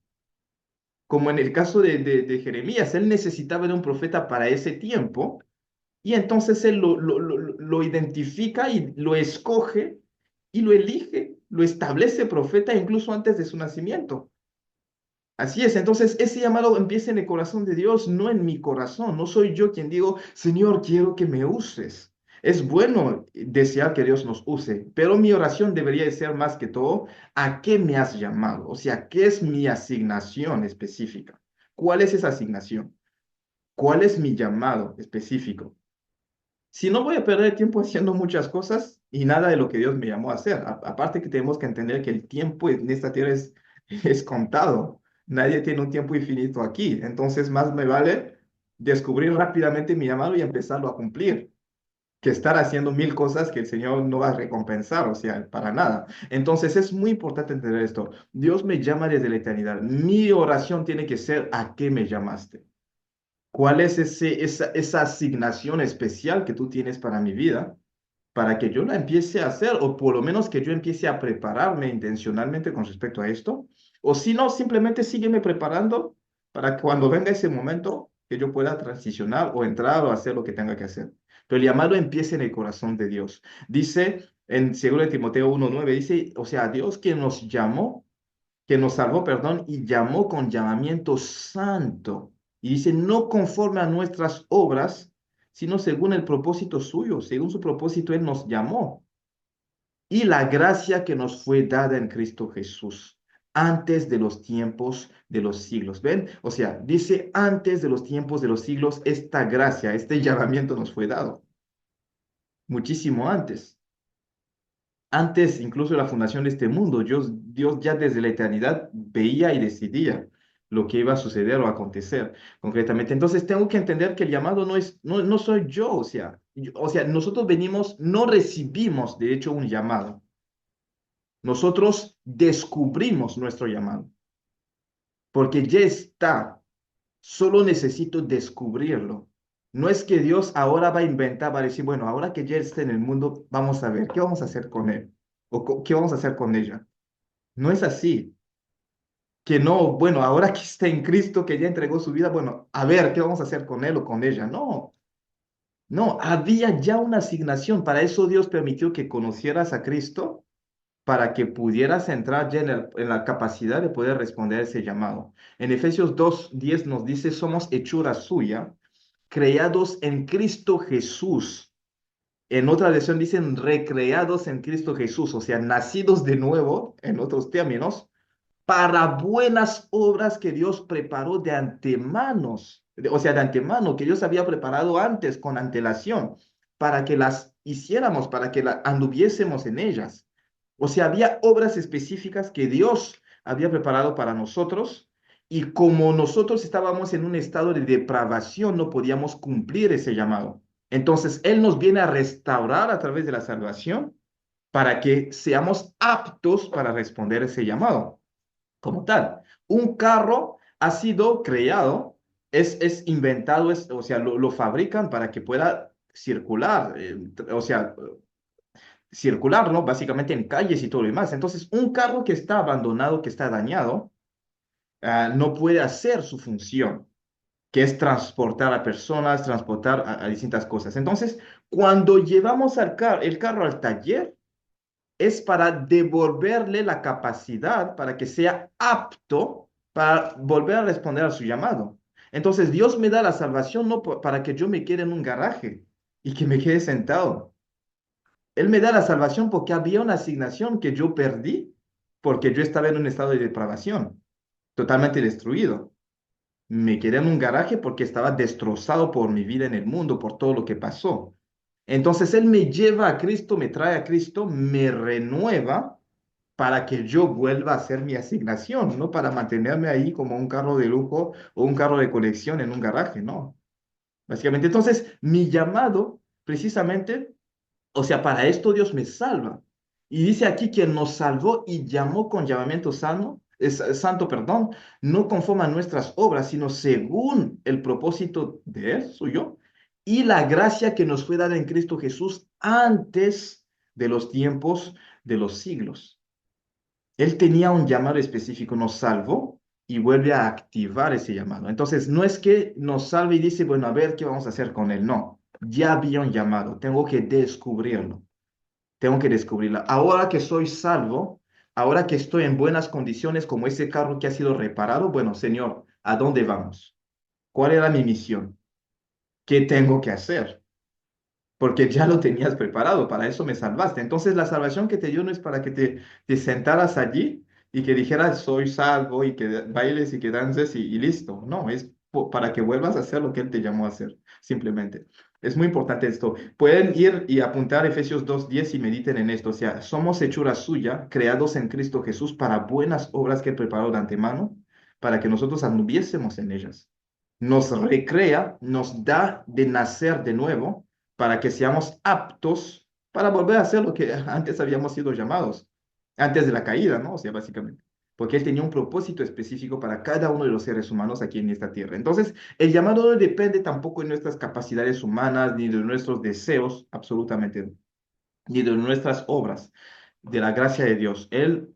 Como en el caso de Jeremías, él necesitaba de un profeta para ese tiempo, y entonces él lo identifica y lo escoge y lo elige, lo establece profeta incluso antes de su nacimiento. Así es, entonces ese llamado empieza en el corazón de Dios, no en mi corazón. No soy yo quien digo, Señor, quiero que me uses. Es bueno desear que Dios nos use, pero mi oración debería de ser más que todo, ¿a qué me has llamado? O sea, ¿qué es mi asignación específica? ¿Cuál es esa asignación? ¿Cuál es mi llamado específico? Si no, voy a perder tiempo haciendo muchas cosas y nada de lo que Dios me llamó a hacer. Aparte que tenemos que entender que el tiempo en esta tierra es contado. Nadie tiene un tiempo infinito aquí. Entonces, más me vale descubrir rápidamente mi llamado y empezarlo a cumplir, que estar haciendo mil cosas que el Señor no va a recompensar, o sea, para nada. Entonces, es muy importante entender esto. Dios me llama desde la eternidad. Mi oración tiene que ser, ¿a qué me llamaste? ¿Cuál es esa asignación especial que tú tienes para mi vida? Para que yo la empiece a hacer, o por lo menos que yo empiece a prepararme intencionalmente con respecto a esto. O si no, simplemente sígueme preparando para que cuando venga ese momento que yo pueda transicionar o entrar o hacer lo que tenga que hacer. Pero el llamado empieza en el corazón de Dios. Dice en 2 Timoteo 1:9, dice, o sea, Dios que nos llamó, que nos salvó, perdón, y llamó con llamamiento santo. Y dice, no conforme a nuestras obras, sino según el propósito suyo, según su propósito Él nos llamó. Y la gracia que nos fue dada en Cristo Jesús, antes de los tiempos de los siglos. ¿Ven? O sea, dice, antes de los tiempos de los siglos, esta gracia, este llamamiento nos fue dado. Muchísimo antes. Antes incluso de la fundación de este mundo, Dios ya desde la eternidad veía y decidía lo que iba a suceder o acontecer concretamente. Entonces tengo que entender que el llamado no soy yo, o sea, nosotros venimos, no recibimos de hecho un llamado. Nosotros descubrimos nuestro llamado, porque ya está, solo necesito descubrirlo. No es que Dios ahora va a inventar, va a decir, bueno, ahora que ya está en el mundo, vamos a ver, ¿qué vamos a hacer con él? ¿O qué vamos a hacer con ella? No es así. Que no, bueno, ahora que está en Cristo, que ya entregó su vida, bueno, a ver, ¿qué vamos a hacer con él o con ella? No, no, había ya una asignación. Para eso Dios permitió que conocieras a Cristo, para que pudieras entrar ya en la capacidad de poder responder a ese llamado. En Efesios 2:10 nos dice, somos hechura suya, creados en Cristo Jesús. En otra versión dicen recreados en Cristo Jesús, o sea, nacidos de nuevo, en otros términos, para buenas obras que Dios preparó de antemano, o sea, de antemano, que Dios había preparado antes con antelación, para que las hiciéramos, para que anduviésemos en ellas. O sea, había obras específicas que Dios había preparado para nosotros, y como nosotros estábamos en un estado de depravación, no podíamos cumplir ese llamado. Entonces, Él nos viene a restaurar a través de la salvación para que seamos aptos para responder ese llamado como tal. Un carro ha sido creado, es inventado, o sea, lo fabrican para que pueda circular, o sea, circular, ¿no? Básicamente en calles y todo lo demás. Entonces, un carro que está abandonado, que está dañado, no puede hacer su función, que es transportar a personas, transportar a distintas cosas. Entonces, cuando llevamos el carro al taller, es para devolverle la capacidad para que sea apto para volver a responder a su llamado. Entonces, Dios me da la salvación no para que yo me quede en un garaje y que me quede sentado. Él me da la salvación porque había una asignación que yo perdí porque yo estaba en un estado de depravación, totalmente destruido. Me quedé en un garaje porque estaba destrozado por mi vida en el mundo, por todo lo que pasó. Entonces Él me lleva a Cristo, me trae a Cristo, me renueva para que yo vuelva a hacer mi asignación, no para mantenerme ahí como un carro de lujo o un carro de colección en un garaje, no. Básicamente, entonces, mi llamado, precisamente, o sea, para esto Dios me salva. Y dice aquí que nos salvó y llamó con llamamiento santo, perdón, no conforme a nuestras obras, sino según el propósito de Él, suyo, y la gracia que nos fue dada en Cristo Jesús antes de los tiempos de los siglos. Él tenía un llamado específico, nos salvó y vuelve a activar ese llamado. Entonces, no es que nos salve y dice, bueno, a ver qué vamos a hacer con él. No, ya había un llamado, tengo que descubrirlo, tengo que descubrirlo. Ahora que soy salvo, ahora que estoy en buenas condiciones como ese carro que ha sido reparado, bueno, Señor, ¿a dónde vamos? ¿Cuál era mi misión? ¿Qué tengo que hacer? Porque ya lo tenías preparado, para eso me salvaste. Entonces la salvación que te dio no es para que te sentaras allí y que dijeras soy salvo y que bailes y que dances y listo. No, es para que vuelvas a hacer lo que Él te llamó a hacer, simplemente. Es muy importante esto. Pueden ir y apuntar Efesios 2:10 y mediten en esto. O sea, somos hechura suya, creados en Cristo Jesús para buenas obras que Él preparó de antemano, para que nosotros anduviésemos en ellas. Nos recrea, nos da de nacer de nuevo para que seamos aptos para volver a hacer lo que antes habíamos sido llamados, antes de la caída, ¿no? O sea, básicamente, porque Él tenía un propósito específico para cada uno de los seres humanos aquí en esta tierra. Entonces, el llamado no depende tampoco de nuestras capacidades humanas, ni de nuestros deseos, absolutamente, no, ni de nuestras obras, de la gracia de Dios. Él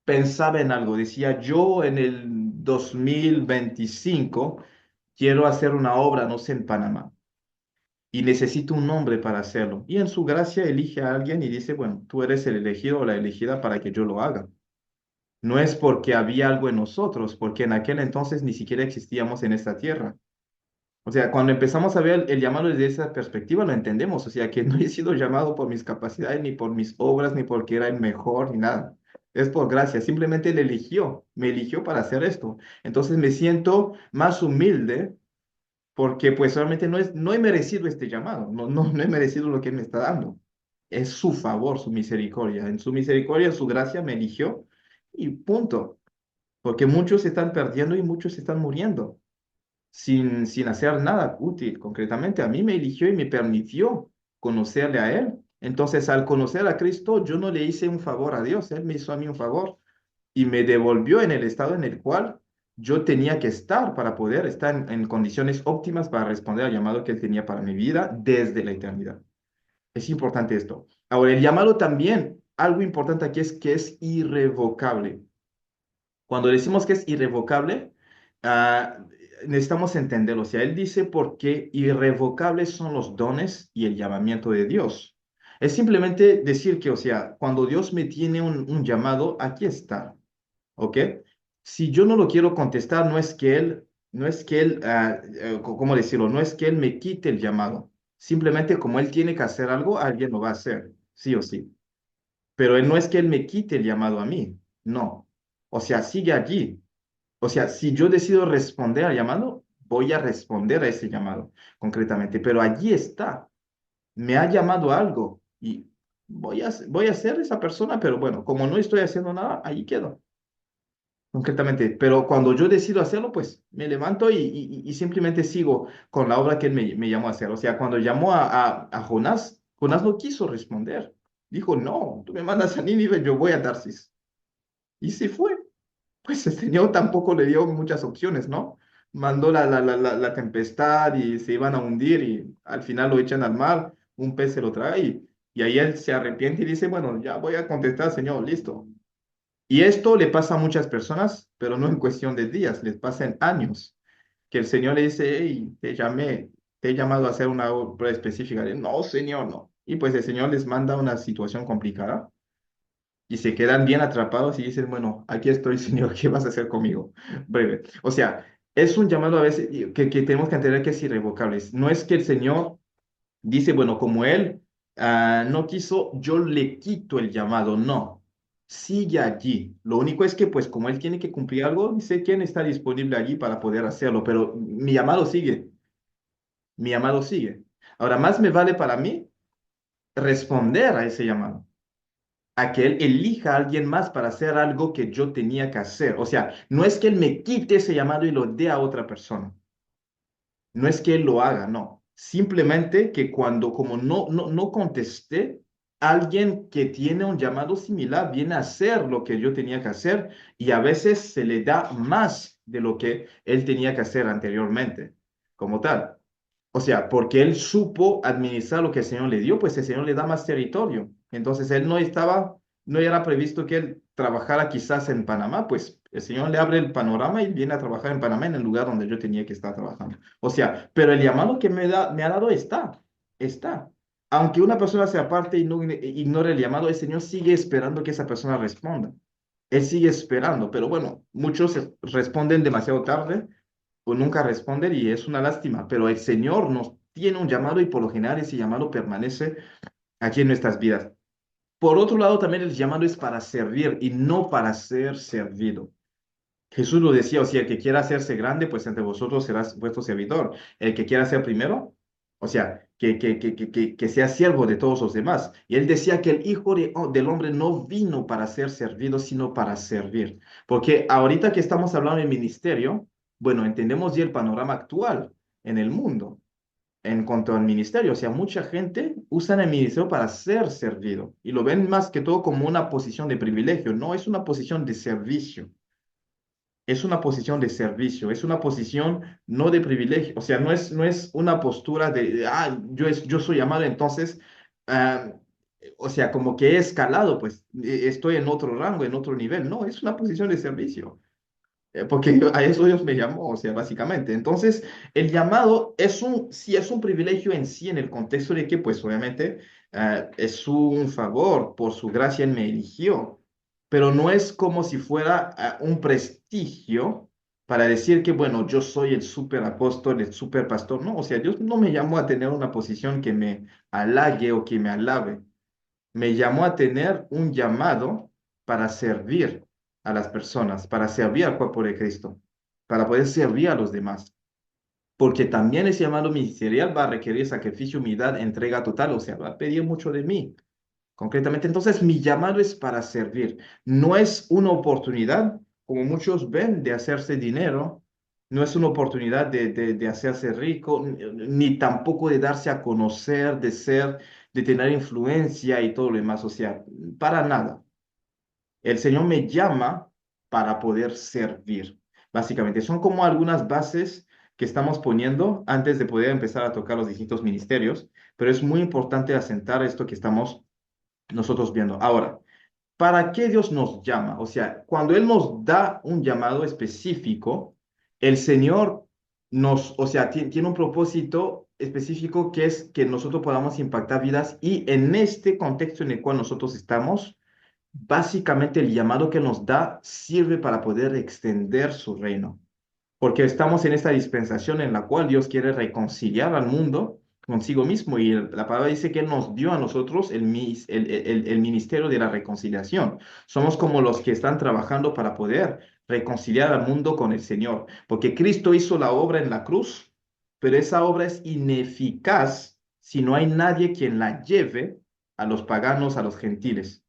pensaba en algo, decía, yo en el 2025 quiero hacer una obra, no sé, en Panamá y necesito un nombre para hacerlo. Y en su gracia elige a alguien y dice, bueno, tú eres el elegido o la elegida para que yo lo haga. No es porque había algo en nosotros, porque en aquel entonces ni siquiera existíamos en esta tierra. O sea, cuando empezamos a ver el llamado desde esa perspectiva, lo entendemos. O sea, que no he sido llamado por mis capacidades, ni por mis obras, ni porque era el mejor, ni nada. Es por gracia. Simplemente Él eligió, me eligió para hacer esto. Entonces me siento más humilde porque pues realmente no he merecido este llamado, no he merecido lo que Él me está dando. Es su favor, su misericordia. En su misericordia, en su gracia me eligió y punto. Porque muchos se están perdiendo y muchos se están muriendo sin hacer nada útil concretamente. A mí me eligió y me permitió conocerle a Él. Entonces, al conocer a Cristo, yo no le hice un favor a Dios, Él me hizo a mí un favor y me devolvió en el estado en el cual yo tenía que estar para poder estar en condiciones óptimas para responder al llamado que Él tenía para mi vida desde la eternidad. Es importante esto. Ahora, el llamado también, algo importante aquí es que es irrevocable. Cuando decimos que es irrevocable, ah, necesitamos entenderlo. O sea, Él dice porque irrevocables son los dones y el llamamiento de Dios. Es simplemente decir que, o sea, cuando Dios me tiene un llamado, aquí está. ¿Ok? Si yo no lo quiero contestar, ¿cómo decirlo? No es que Él me quite el llamado. Simplemente como Él tiene que hacer algo, alguien lo va a hacer, sí o sí. Pero no es que Él me quite el llamado a mí, no. O sea, sigue allí. O sea, si yo decido responder al llamado, voy a responder a ese llamado concretamente. Pero allí está. Me ha llamado a algo y voy a ser esa persona, pero bueno, como no estoy haciendo nada, allí quedo. concretamente. Pero cuando yo decido hacerlo, pues me levanto y simplemente sigo con la obra que él me llamó a hacer. O sea, cuando llamó a Jonás, Jonás no quiso responder. Dijo, no, tú me mandas a Nínive, yo voy a Tarsis. Y se fue. Pues el Señor tampoco le dio muchas opciones, ¿no? Mandó la tempestad y se iban a hundir y al final lo echan al mar, un pez se lo trae y ahí él se arrepiente y dice, bueno, ya voy a contestar, Señor, listo. Y esto le pasa a muchas personas, pero no en cuestión de días, les pasa en años, que el Señor le dice, hey, te he llamado a hacer una obra específica. No, Señor, no. Y pues el Señor les manda una situación complicada y se quedan bien atrapados y dicen, bueno, aquí estoy, Señor, ¿qué vas a hacer conmigo? Breve. O sea, es un llamado a veces que tenemos que entender que es irrevocable. No es que el Señor dice, bueno, como Él no quiso, yo le quito el llamado. No, sigue allí. Lo único es que, pues, como Él tiene que cumplir algo, dice quién está disponible allí para poder hacerlo, pero mi llamado sigue, mi llamado sigue. Ahora, más me vale para mí responder a ese llamado a que él elija a alguien más para hacer algo que yo tenía que hacer. O sea, no es que él me quite ese llamado y lo dé a otra persona. No es que él lo haga, no. Simplemente que cuando, como no contesté, alguien que tiene un llamado similar viene a hacer lo que yo tenía que hacer y a veces se le da más de lo que él tenía que hacer anteriormente, como tal. O sea, porque él supo administrar lo que el Señor le dio, pues el Señor le da más territorio. Entonces él no era previsto que él trabajara quizás en Panamá, pues el Señor le abre el panorama y viene a trabajar en Panamá, en el lugar donde yo tenía que estar trabajando. O sea, pero el llamado que me ha dado está. Aunque una persona se aparte y no ignore el llamado, el Señor sigue esperando que esa persona responda. Él sigue esperando, pero bueno, muchos responden demasiado tarde o nunca responden y es una lástima, pero el Señor nos tiene un llamado y por lo general ese llamado permanece aquí en nuestras vidas. Por otro lado, también el llamado es para servir y no para ser servido. Jesús lo decía, o sea, el que quiera hacerse grande, pues entre vosotros será vuestro servidor. El que quiera ser primero, o sea, que sea siervo de todos los demás. Y él decía que el del Hombre no vino para ser servido, sino para servir. Porque ahorita que estamos hablando de ministerio, bueno, entendemos ya el panorama actual en el mundo en cuanto al ministerio. O sea, mucha gente usa el ministerio para ser servido y lo ven más que todo como una posición de privilegio. No, es una posición de servicio. Es una posición de servicio, es una posición no de privilegio, o sea, no es una postura yo soy llamado, entonces, ah, o sea, como que he escalado, pues estoy en otro rango, en otro nivel, no, es una posición de servicio, porque a eso Dios me llamó, o sea, básicamente. Entonces, el llamado sí es un privilegio en sí, en el contexto de que, pues, obviamente, es un favor, por su gracia Él me eligió, pero no es como si fuera un prestigio para decir que, bueno, yo soy el super apóstol, el super pastor, no, o sea, Dios no me llamó a tener una posición que me halague o que me alabe, me llamó a tener un llamado para servir a las personas, para servir al cuerpo de Cristo, para poder servir a los demás. Porque también ese llamado ministerial va a requerir sacrificio, humildad, entrega total, o sea, va a pedir mucho de mí. Concretamente, entonces mi llamado es para servir. No es una oportunidad, como muchos ven, de hacerse dinero. No es una oportunidad de hacerse rico, ni tampoco de darse a conocer, de tener influencia y todo lo demás. O sea, para nada. El Señor me llama para poder servir. Básicamente, son como algunas bases que estamos poniendo antes de poder empezar a tocar los distintos ministerios, pero es muy importante asentar esto que estamos nosotros viendo. Ahora, ¿para qué Dios nos llama? O sea, cuando Él nos da un llamado específico, el Señor o sea, tiene un propósito específico que es que nosotros podamos impactar vidas y en este contexto en el cual nosotros estamos, básicamente el llamado que nos da sirve para poder extender su reino porque estamos en esta dispensación en la cual Dios quiere reconciliar al mundo consigo mismo y la palabra dice que Él nos dio a nosotros el ministerio de la reconciliación. Somos como los que están trabajando para poder reconciliar al mundo con el Señor, porque Cristo hizo la obra en la cruz, pero esa obra es ineficaz si no hay nadie quien la lleve a los paganos, a los gentiles.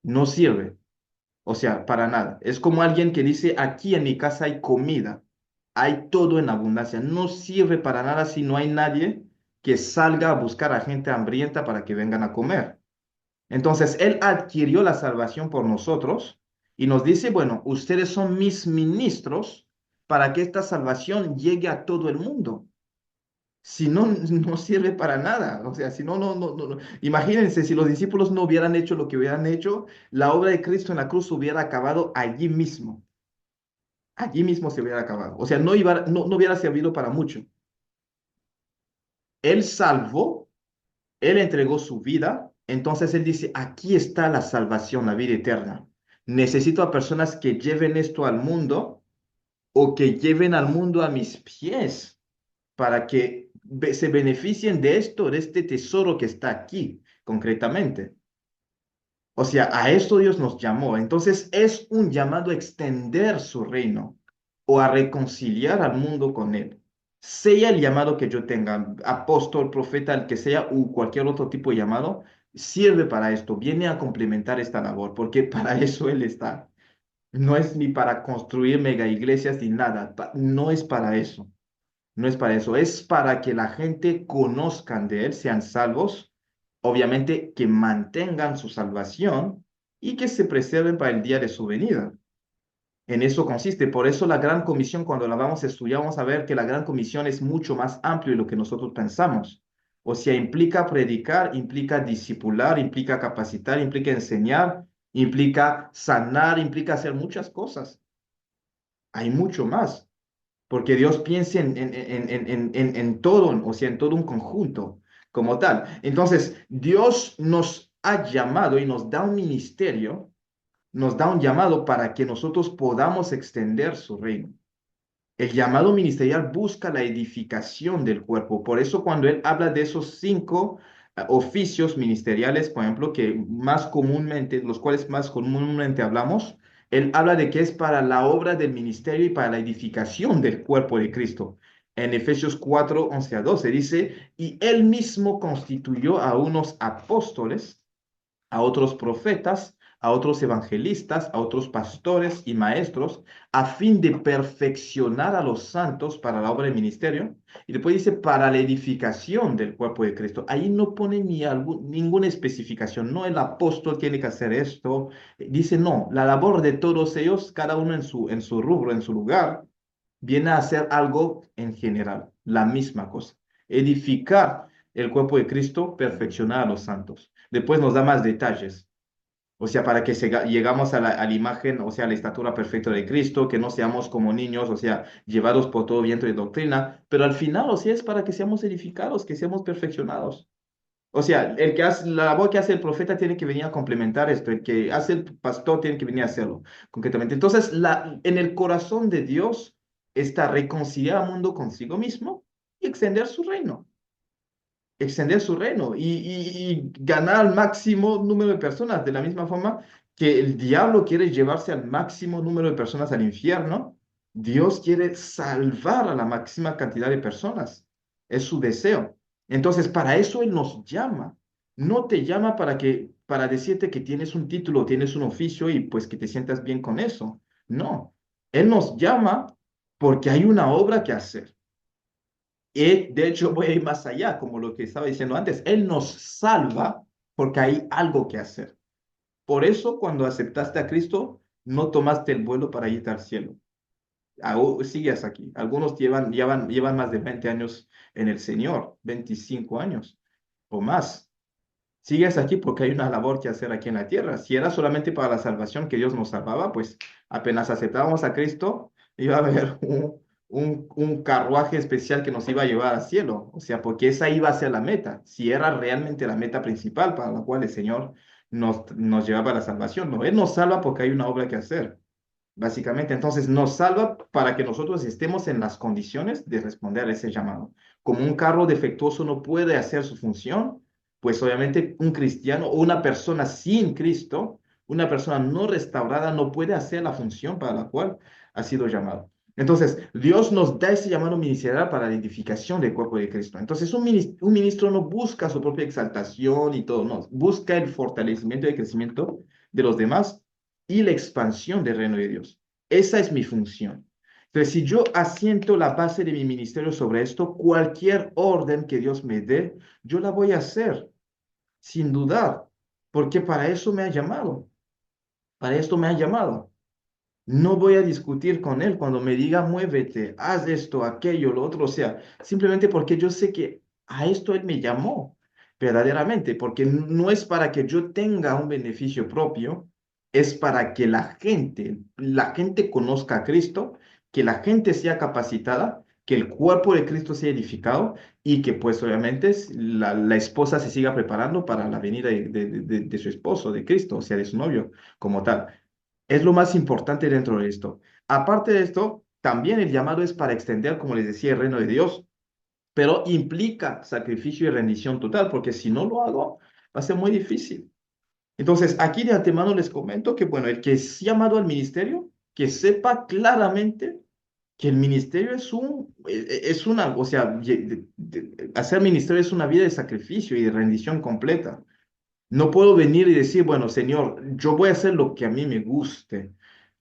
No sirve. O sea, para nada. Es como alguien que dice, aquí en mi casa hay comida, hay todo en abundancia. No sirve para nada si no hay nadie que salga a buscar a gente hambrienta para que vengan a comer. Entonces, Él adquirió la salvación por nosotros y nos dice, bueno, ustedes son mis ministros para que esta salvación llegue a todo el mundo. Si no, no sirve para nada. O sea, si no, no. Imagínense, si los discípulos no hubieran hecho lo que hubieran hecho, la obra de Cristo en la cruz hubiera acabado allí mismo. Allí mismo se hubiera acabado. O sea, no hubiera servido para mucho. Él salvó, Él entregó su vida. Entonces Él dice, aquí está la salvación, la vida eterna. Necesito a personas que lleven esto al mundo o que lleven al mundo a mis pies para que se beneficien de esto, de este tesoro que está aquí, concretamente. O sea, a esto Dios nos llamó. Entonces es un llamado a extender su reino o a reconciliar al mundo con Él. Sea el llamado que yo tenga, apóstol, profeta, el que sea, u cualquier otro tipo de llamado, sirve para esto, viene a complementar esta labor, porque para eso Él está. No es ni para construir mega iglesias ni nada, no es para eso. No es para eso, es para que la gente conozcan de Él, sean salvos, obviamente que mantengan su salvación y que se preserven para el día de su venida. En eso consiste. Por eso la Gran Comisión, cuando la vamos a estudiar, vamos a ver que la Gran Comisión es mucho más amplio de lo que nosotros pensamos. O sea, implica predicar, implica discipular, implica capacitar, implica enseñar, implica sanar, implica hacer muchas cosas. Hay mucho más porque Dios piensa en todo, o sea, en todo un conjunto como tal. Entonces, Dios nos ha llamado y nos da un ministerio, nos da un llamado para que nosotros podamos extender su reino. El llamado ministerial busca la edificación del cuerpo. Por eso cuando él habla de esos 5 oficios ministeriales, por ejemplo, que más comúnmente, los cuales más comúnmente hablamos, él habla de que es para la obra del ministerio y para la edificación del cuerpo de Cristo. En Efesios 4, 11 a 12 dice, y él mismo constituyó a unos apóstoles, a otros profetas, a otros evangelistas, a otros pastores y maestros, a fin de perfeccionar a los santos para la obra del ministerio. Y después dice, para la edificación del cuerpo de Cristo. Ahí no pone ninguna especificación. No el apóstol tiene que hacer esto. Dice, no, la labor de todos ellos, cada uno en su rubro, en su lugar, viene a hacer algo en general, la misma cosa. Edificar el cuerpo de Cristo, perfeccionar a los santos. Después nos da más detalles. O sea, para que llegamos a la imagen, o sea, a la estatura perfecta de Cristo, que no seamos como niños, o sea, llevados por todo viento de doctrina, pero al final, o sea, es para que seamos edificados, que seamos perfeccionados. O sea, la labor que hace el profeta tiene que venir a complementar esto, el que hace el pastor tiene que venir a hacerlo concretamente. Entonces, en el corazón de Dios está reconciliar al mundo consigo mismo y extender su reino. Extender su reino y ganar al máximo número de personas, de la misma forma que el diablo quiere llevarse al máximo número de personas al infierno, Dios quiere salvar a la máxima cantidad de personas. Es su deseo. Entonces, para eso Él nos llama. No te llama para decirte que tienes un título, tienes un oficio y pues que te sientas bien con eso. No. Él nos llama porque hay una obra que hacer. Y de hecho voy a ir más allá, como lo que estaba diciendo antes. Él nos salva porque hay algo que hacer. Por eso cuando aceptaste a Cristo, no tomaste el vuelo para irte al cielo. Sigues aquí. Algunos llevan más de 20 años en el Señor, 25 años o más. Sigues aquí porque hay una labor que hacer aquí en la tierra. Si era solamente para la salvación que Dios nos salvaba, pues apenas aceptábamos a Cristo, iba a haber un carruaje especial que nos iba a llevar al cielo. O sea, porque esa iba a ser la meta. Si era realmente la meta principal para la cual el Señor nos llevaba a la salvación. No, Él nos salva porque hay una obra que hacer. Básicamente, entonces nos salva para que nosotros estemos en las condiciones de responder a ese llamado. Como un carro defectuoso no puede hacer su función, pues obviamente un cristiano o una persona sin Cristo, una persona no restaurada, no puede hacer la función para la cual ha sido llamado. Entonces, Dios nos da ese llamado ministerial para la edificación del cuerpo de Cristo. Entonces, un ministro no busca su propia exaltación y todo, no, busca el fortalecimiento y el crecimiento de los demás y la expansión del reino de Dios. Esa es mi función. Entonces, si yo asiento la base de mi ministerio sobre esto, cualquier orden que Dios me dé, yo la voy a hacer, sin dudar, porque para eso me ha llamado, para esto me ha llamado. No voy a discutir con él cuando me diga, muévete, haz esto, aquello, lo otro, o sea, simplemente porque yo sé que a esto él me llamó verdaderamente, porque no es para que yo tenga un beneficio propio, es para que la gente conozca a Cristo, que la gente sea capacitada, que el cuerpo de Cristo sea edificado y que pues obviamente la esposa se siga preparando para la venida de su esposo, de Cristo, o sea, de su novio como tal. Es lo más importante dentro de esto. Aparte de esto, también el llamado es para extender, como les decía, el reino de Dios, pero implica sacrificio y rendición total, porque si no lo hago, va a ser muy difícil. Entonces, aquí de antemano les comento que, bueno, el que es llamado al ministerio, que sepa claramente que el ministerio es una, o sea, hacer ministerio es una vida de sacrificio y de rendición completa. No puedo venir y decir, bueno, Señor, yo voy a hacer lo que a mí me guste.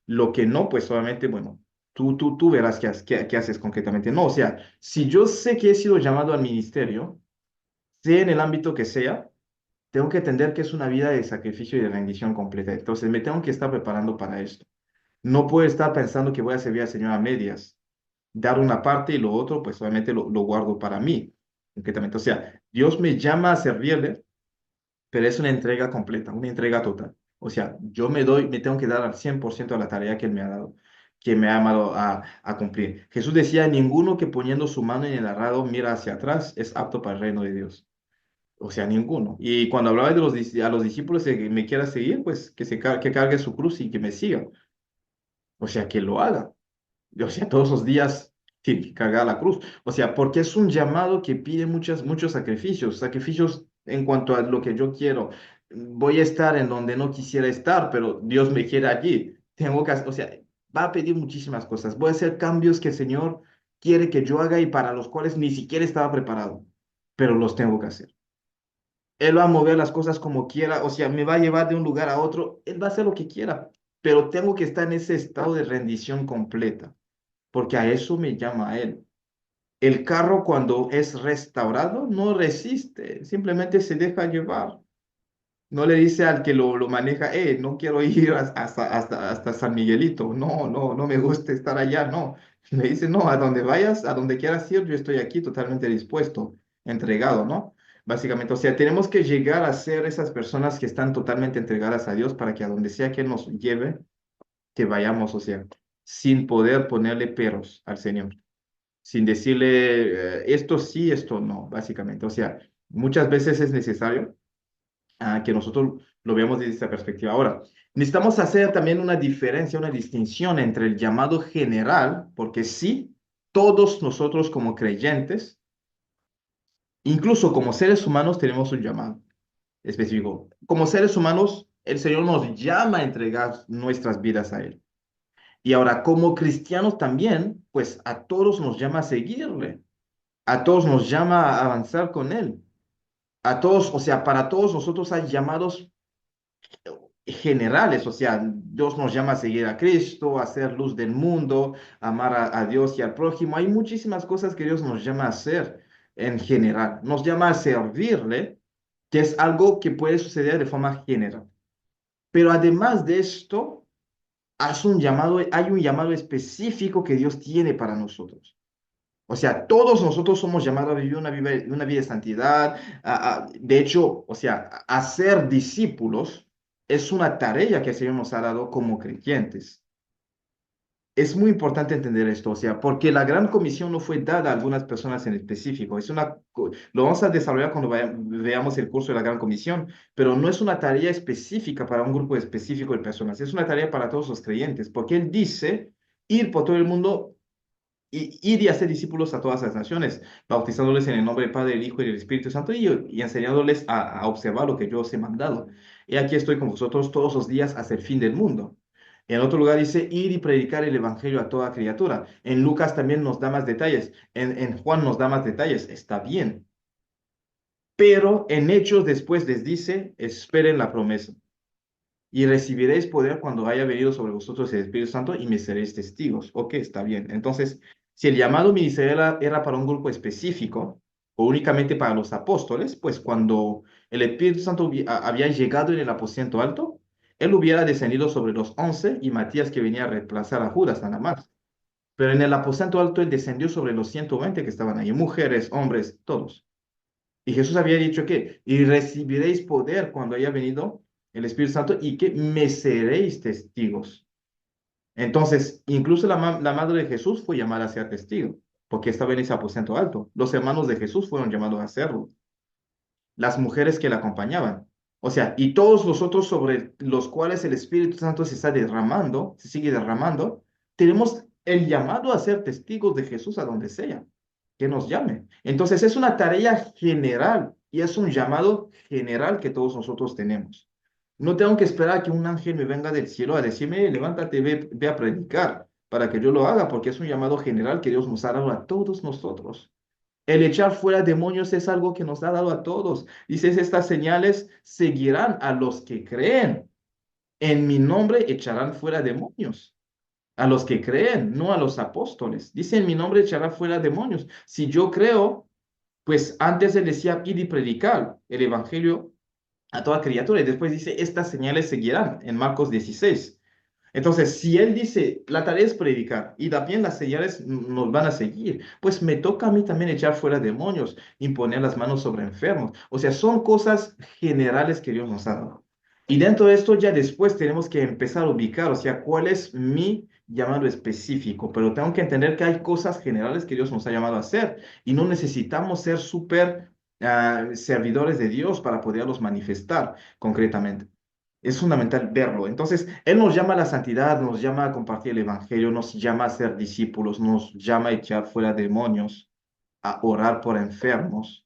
Lo que no, pues obviamente, bueno, tú verás qué haces concretamente. No, o sea, si yo sé que he sido llamado al ministerio, sea en el ámbito que sea, tengo que entender que es una vida de sacrificio y de rendición completa. Entonces, me tengo que estar preparando para esto. No puedo estar pensando que voy a servir al Señor a medias. Dar una parte y lo otro, pues obviamente lo guardo para mí, concretamente. O sea, Dios me llama a servirle, pero es una entrega completa, una entrega total. O sea, yo me tengo que dar al 100% a la tarea que Él me ha dado, que me ha llamado a cumplir. Jesús decía, ninguno que poniendo su mano en el arado mira hacia atrás es apto para el reino de Dios. O sea, ninguno. Y cuando hablaba de a los discípulos de que me quiera seguir, pues que cargue su cruz y que me siga. O sea, que lo haga. O sea, todos los días tiene que cargar la cruz. O sea, porque es un llamado que pide muchos sacrificios, sacrificios en cuanto a lo que yo quiero. Voy a estar en donde no quisiera estar, pero Dios me quiere allí. Tengo que, o sea, va a pedir muchísimas cosas. Voy a hacer cambios que el Señor quiere que yo haga y para los cuales ni siquiera estaba preparado, pero los tengo que hacer. Él va a mover las cosas como quiera, o sea, me va a llevar de un lugar a otro, Él va a hacer lo que quiera, pero tengo que estar en ese estado de rendición completa porque a eso me llama a él. El carro cuando es restaurado no resiste, simplemente se deja llevar. No le dice al que lo maneja, no quiero ir hasta San Miguelito, no me gusta estar allá, no. Le dice, no, a donde vayas, a donde quieras ir, yo estoy aquí totalmente dispuesto, entregado, ¿no? Básicamente, o sea, tenemos que llegar a ser esas personas que están totalmente entregadas a Dios para que a donde sea que nos lleve, que vayamos, o sea, sin poder ponerle peros al Señor, sin decirle esto sí, esto no, básicamente. O sea, muchas veces es necesario que nosotros lo veamos desde esta perspectiva. Ahora, necesitamos hacer también una diferencia, una distinción entre el llamado general, porque sí, todos nosotros como creyentes, incluso como seres humanos, tenemos un llamado específico. Como seres humanos, el Señor nos llama a entregar nuestras vidas a Él. Y ahora, como cristianos también, pues a todos nos llama a seguirle, a todos nos llama a avanzar con Él, a todos, o sea, para todos nosotros hay llamados generales, o sea, Dios nos llama a seguir a Cristo, a ser luz del mundo, amar a Dios y al prójimo. Hay muchísimas cosas que Dios nos llama a hacer en general, nos llama a servirle, que es algo que puede suceder de forma general. Pero además de esto, hay un llamado específico que Dios tiene para nosotros. O sea, todos nosotros somos llamados a vivir una vida de santidad. De hecho, o sea, hacer discípulos es una tarea que el Señor nos ha dado como creyentes. Es muy importante entender esto, o sea, porque la gran comisión no fue dada a algunas personas en específico. Lo vamos a desarrollar cuando veamos el curso de la gran comisión, pero no es una tarea específica para un grupo específico de personas, es una tarea para todos los creyentes, porque Él dice ir por todo el mundo y ir y hacer discípulos a todas las naciones, bautizándoles en el nombre del Padre, del Hijo y del Espíritu Santo y enseñándoles a observar lo que yo os he mandado. Y aquí estoy con vosotros todos los días hasta el fin del mundo. En otro lugar dice ir y predicar el evangelio a toda criatura. En Lucas también nos da más detalles. En Juan nos da más detalles. Está bien. Pero en Hechos después les dice, esperen la promesa. y recibiréis poder cuando haya venido sobre vosotros el Espíritu Santo y me seréis testigos. Ok, está bien. Entonces, si el llamado ministerial era para un grupo específico o únicamente para los apóstoles, pues cuando el Espíritu Santo había llegado en el aposento alto, él hubiera descendido sobre los 11 y Matías que venía a reemplazar a Judas nada más. Pero en el aposento alto él descendió sobre los 120 que estaban ahí, mujeres, hombres, todos. Y Jesús había dicho que, y recibiréis poder cuando haya venido el Espíritu Santo y que me seréis testigos. Entonces, incluso la madre de Jesús fue llamada a ser testigo, porque estaba en ese aposento alto. Los hermanos de Jesús fueron llamados a hacerlo. Las mujeres que la acompañaban. O sea, y todos los otros sobre los cuales el Espíritu Santo se está derramando, se sigue derramando, tenemos el llamado a ser testigos de Jesús a donde sea, que nos llame. Entonces es una tarea general y es un llamado general que todos nosotros tenemos. No tengo que esperar a que un ángel me venga del cielo a decirme, levántate, ve a predicar, para que yo lo haga, porque es un llamado general que Dios nos ha dado a todos nosotros. El echar fuera demonios es algo que nos ha dado a todos. Dices, estas señales seguirán a los que creen. En mi nombre echarán fuera demonios. A los que creen, no a los apóstoles. Dice, en mi nombre echarán fuera demonios. Si yo creo, pues antes él decía, id y predicar el evangelio a toda criatura. Y después dice, estas señales seguirán en Marcos 16. Entonces, si él dice, la tarea es predicar y también las señales nos van a seguir, pues me toca a mí también echar fuera demonios, imponer las manos sobre enfermos. O sea, son cosas generales que Dios nos ha dado. Y dentro de esto ya después tenemos que empezar a ubicar, o sea, cuál es mi llamado específico, pero tengo que entender que hay cosas generales que Dios nos ha llamado a hacer y no necesitamos ser súper servidores de Dios para poderlos manifestar concretamente. Es fundamental verlo. Entonces, Él nos llama a la santidad, nos llama a compartir el Evangelio, nos llama a ser discípulos, nos llama a echar fuera demonios, a orar por enfermos,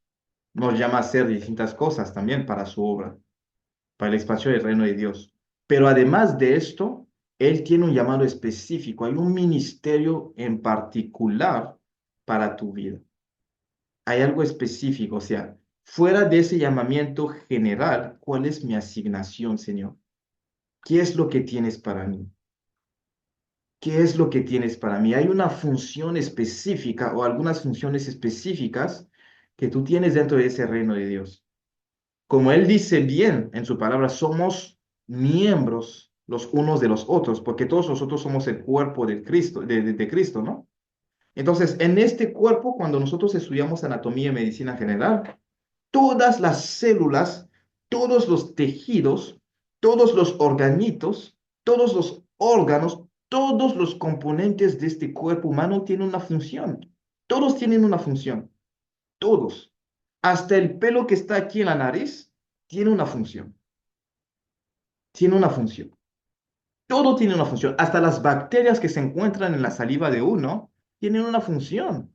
nos llama a hacer distintas cosas también para su obra, para el expansión del reino de Dios. Pero además de esto, Él tiene un llamado específico, hay un ministerio en particular para tu vida. Hay algo específico, o sea, fuera de ese llamamiento general, ¿cuál es mi asignación, Señor? ¿Qué es lo que tienes para mí? ¿Qué es lo que tienes para mí? Hay una función específica o algunas funciones específicas que tú tienes dentro de ese reino de Dios. Como Él dice bien en su palabra, somos miembros los unos de los otros, porque todos nosotros somos el cuerpo de Cristo, de Cristo, ¿no? Entonces, en este cuerpo, cuando nosotros estudiamos anatomía y medicina general, todas las células, todos los tejidos, todos los organitos, todos los órganos, todos los componentes de este cuerpo humano tienen una función. Todos tienen una función. Todos. Hasta el pelo que está aquí en la nariz tiene una función. Tiene una función. Todo tiene una función. Hasta las bacterias que se encuentran en la saliva de uno tienen una función.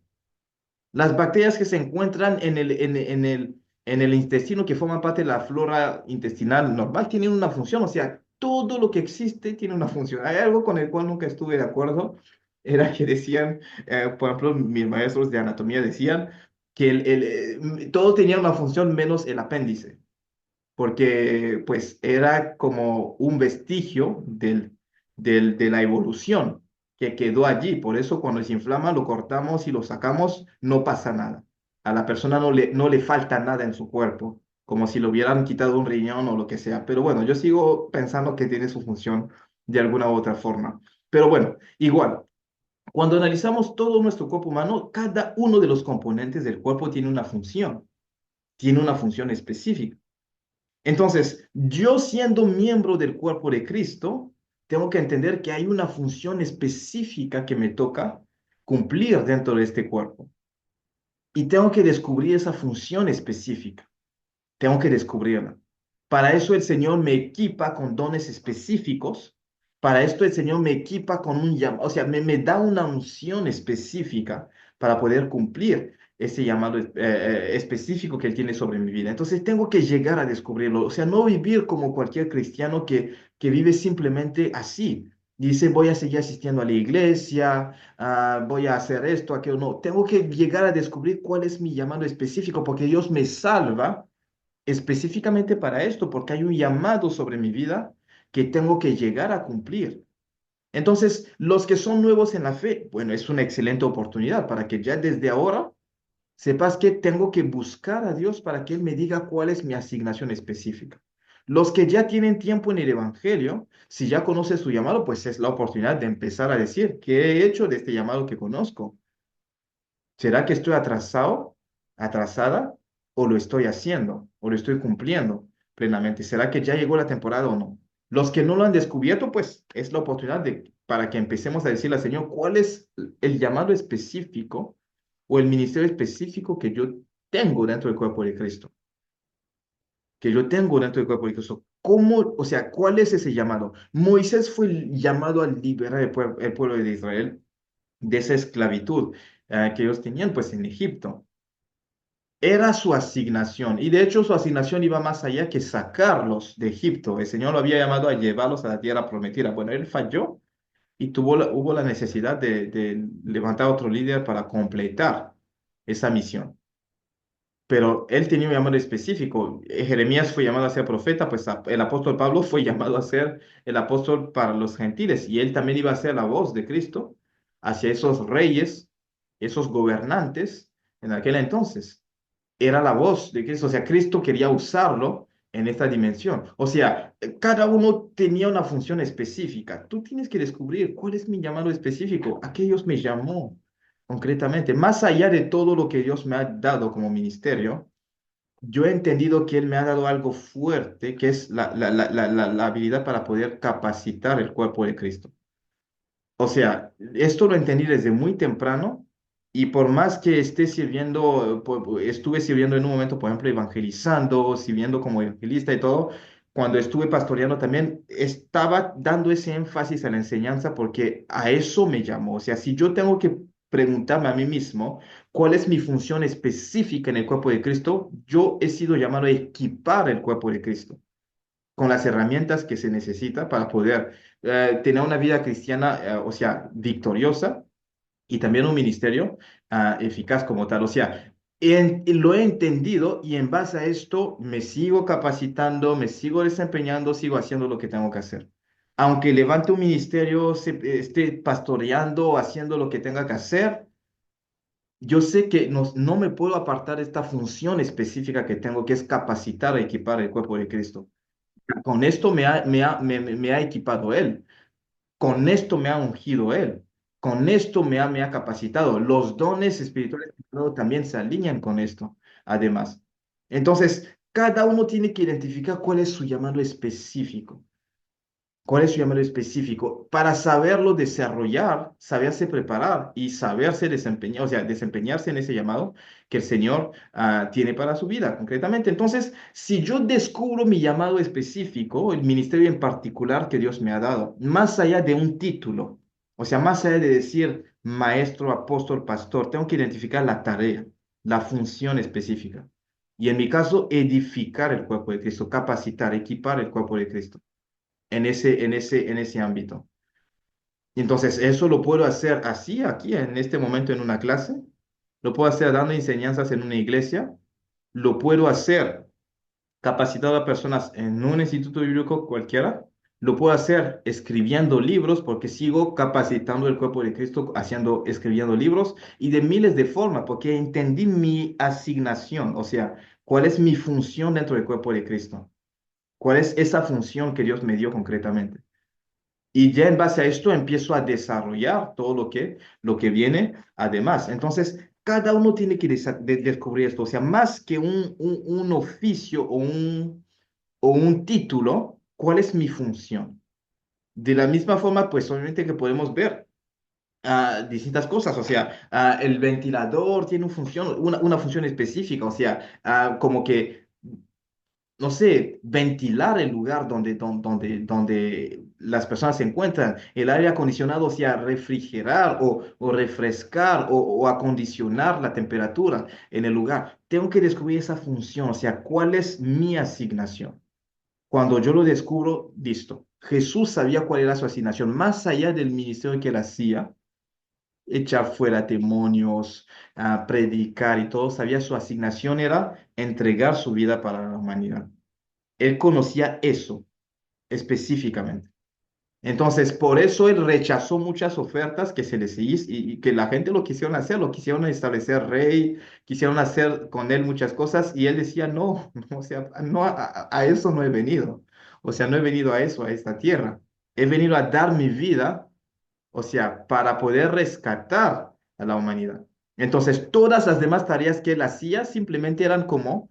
Las bacterias que se encuentran en el intestino, que forman parte de la flora intestinal normal, tienen una función. O sea, todo lo que existe tiene una función. Hay algo con el cual nunca estuve de acuerdo, era que decían, por ejemplo, mis maestros de anatomía decían que todo tenía una función menos el apéndice, porque pues era como un vestigio de la evolución que quedó allí. Por eso cuando se inflama lo cortamos y lo sacamos, no pasa nada. A la persona no le falta nada en su cuerpo, como si le hubieran quitado un riñón o lo que sea. Pero bueno, yo sigo pensando que tiene su función de alguna u otra forma. Pero bueno, igual, cuando analizamos todo nuestro cuerpo humano, cada uno de los componentes del cuerpo tiene una función específica. Entonces, yo siendo miembro del cuerpo de Cristo, tengo que entender que hay una función específica que me toca cumplir dentro de este cuerpo. Y tengo que descubrir esa función específica. Tengo que descubrirla. Para eso el Señor me equipa con dones específicos. Para esto el Señor me equipa con un llamado, o sea, me da una unción específica para poder cumplir ese llamado específico que Él tiene sobre mi vida. Entonces tengo que llegar a descubrirlo. O sea, no vivir como cualquier cristiano que vive simplemente así. Dice, voy a seguir asistiendo a la iglesia, voy a hacer esto, aquello. No, tengo que llegar a descubrir cuál es mi llamado específico, porque Dios me salva específicamente para esto, porque hay un llamado sobre mi vida que tengo que llegar a cumplir. Entonces, los que son nuevos en la fe, bueno, es una excelente oportunidad para que ya desde ahora sepas que tengo que buscar a Dios para que Él me diga cuál es mi asignación específica. Los que ya tienen tiempo en el Evangelio, si ya conoces su llamado, pues es la oportunidad de empezar a decir, ¿qué he hecho de este llamado que conozco? ¿Será que estoy atrasado, atrasada, o lo estoy haciendo, o lo estoy cumpliendo plenamente? ¿Será que ya llegó la temporada o no? Los que no lo han descubierto, pues es la oportunidad para que empecemos a decirle al Señor cuál es el llamado específico o el ministerio específico que yo tengo dentro del cuerpo de Cristo. Que yo tengo dentro del cuerpo de Cristo. ¿Cómo, o sea, cuál es ese llamado? Moisés fue llamado a liberar el pueblo de Israel de esa esclavitud que ellos tenían pues en Egipto. Era su asignación y de hecho su asignación iba más allá que sacarlos de Egipto. El Señor lo había llamado a llevarlos a la tierra prometida. Bueno, él falló y hubo la necesidad de levantar otro líder para completar esa misión. Pero él tenía un llamado específico. Jeremías fue llamado a ser profeta, pues el apóstol Pablo fue llamado a ser el apóstol para los gentiles y él también iba a ser la voz de Cristo hacia esos reyes, esos gobernantes en aquel entonces. Era la voz de Cristo, o sea, Cristo quería usarlo en esta dimensión. O sea, cada uno tenía una función específica. Tú tienes que descubrir cuál es mi llamado específico, a qué Dios me llamó concretamente. Más allá de todo lo que Dios me ha dado como ministerio, yo he entendido que Él me ha dado algo fuerte, que es la habilidad para poder capacitar el cuerpo de Cristo. O sea, esto lo entendí desde muy temprano y por más que esté sirviendo, estuve sirviendo en un momento, por ejemplo, evangelizando, sirviendo como evangelista y todo, cuando estuve pastoreando también estaba dando ese énfasis a la enseñanza porque a eso me llamó. O sea, si yo tengo que preguntarme a mí mismo cuál es mi función específica en el cuerpo de Cristo, yo he sido llamado a equipar el cuerpo de Cristo con las herramientas que se necesita para poder tener una vida cristiana, o sea, victoriosa y también un ministerio eficaz como tal. O sea, lo he entendido y en base a esto me sigo capacitando, me sigo desempeñando, sigo haciendo lo que tengo que hacer. Aunque levante un ministerio, esté pastoreando, haciendo lo que tenga que hacer, yo sé que no me puedo apartar de esta función específica que tengo, que es capacitar e equipar el cuerpo de Cristo. Con esto me ha equipado Él. Con esto me ha ungido Él. Con esto me ha capacitado. Los dones espirituales que he dado también se alinean con esto, además. Entonces, cada uno tiene que identificar cuál es su llamado específico. ¿Cuál es su llamado específico? Para saberlo desarrollar, saberse preparar y saberse desempeñar, o sea, desempeñarse en ese llamado que el Señor tiene para su vida, concretamente. Entonces, si yo descubro mi llamado específico, el ministerio en particular que Dios me ha dado, más allá de un título, o sea, más allá de decir maestro, apóstol, pastor, tengo que identificar la tarea, la función específica. Y en mi caso, edificar el cuerpo de Cristo, capacitar, equipar el cuerpo de Cristo en ese ámbito. Entonces, eso lo puedo hacer así, aquí, en este momento, en una clase. Lo puedo hacer dando enseñanzas en una iglesia. Lo puedo hacer capacitado a personas en un instituto bíblico cualquiera. Lo puedo hacer escribiendo libros, porque sigo capacitando el cuerpo de Cristo, escribiendo libros, y de miles de formas, porque entendí mi asignación, o sea, cuál es mi función dentro del cuerpo de Cristo. ¿Cuál es esa función que Dios me dio concretamente? Y ya en base a esto empiezo a desarrollar todo lo que viene además. Entonces, cada uno tiene que descubrir esto. O sea, más que un oficio o un título, ¿cuál es mi función? De la misma forma, pues obviamente que podemos ver distintas cosas. O sea, el ventilador tiene una función específica. O sea, como que no sé, ventilar el lugar donde las personas se encuentran, el aire acondicionado, o sea, refrigerar o refrescar o acondicionar la temperatura en el lugar. Tengo que descubrir esa función, o sea, cuál es mi asignación. Cuando yo lo descubro, listo. Jesús sabía cuál era su asignación, más allá del ministerio que él hacía, echar fuera demonios, predicar y todo, sabía su asignación era entregar su vida para la humanidad. Él conocía eso. específicamente. Entonces, por eso él rechazó muchas ofertas que se le hizo y que la gente lo quisieron hacer, lo quisieron establecer rey, quisieron hacer con él muchas cosas y él decía, no, o sea, no, a eso no he venido. O sea, no he venido a eso, a esta tierra. He venido a dar mi vida, o sea, para poder rescatar a la humanidad. Entonces, todas las demás tareas que él hacía simplemente eran como,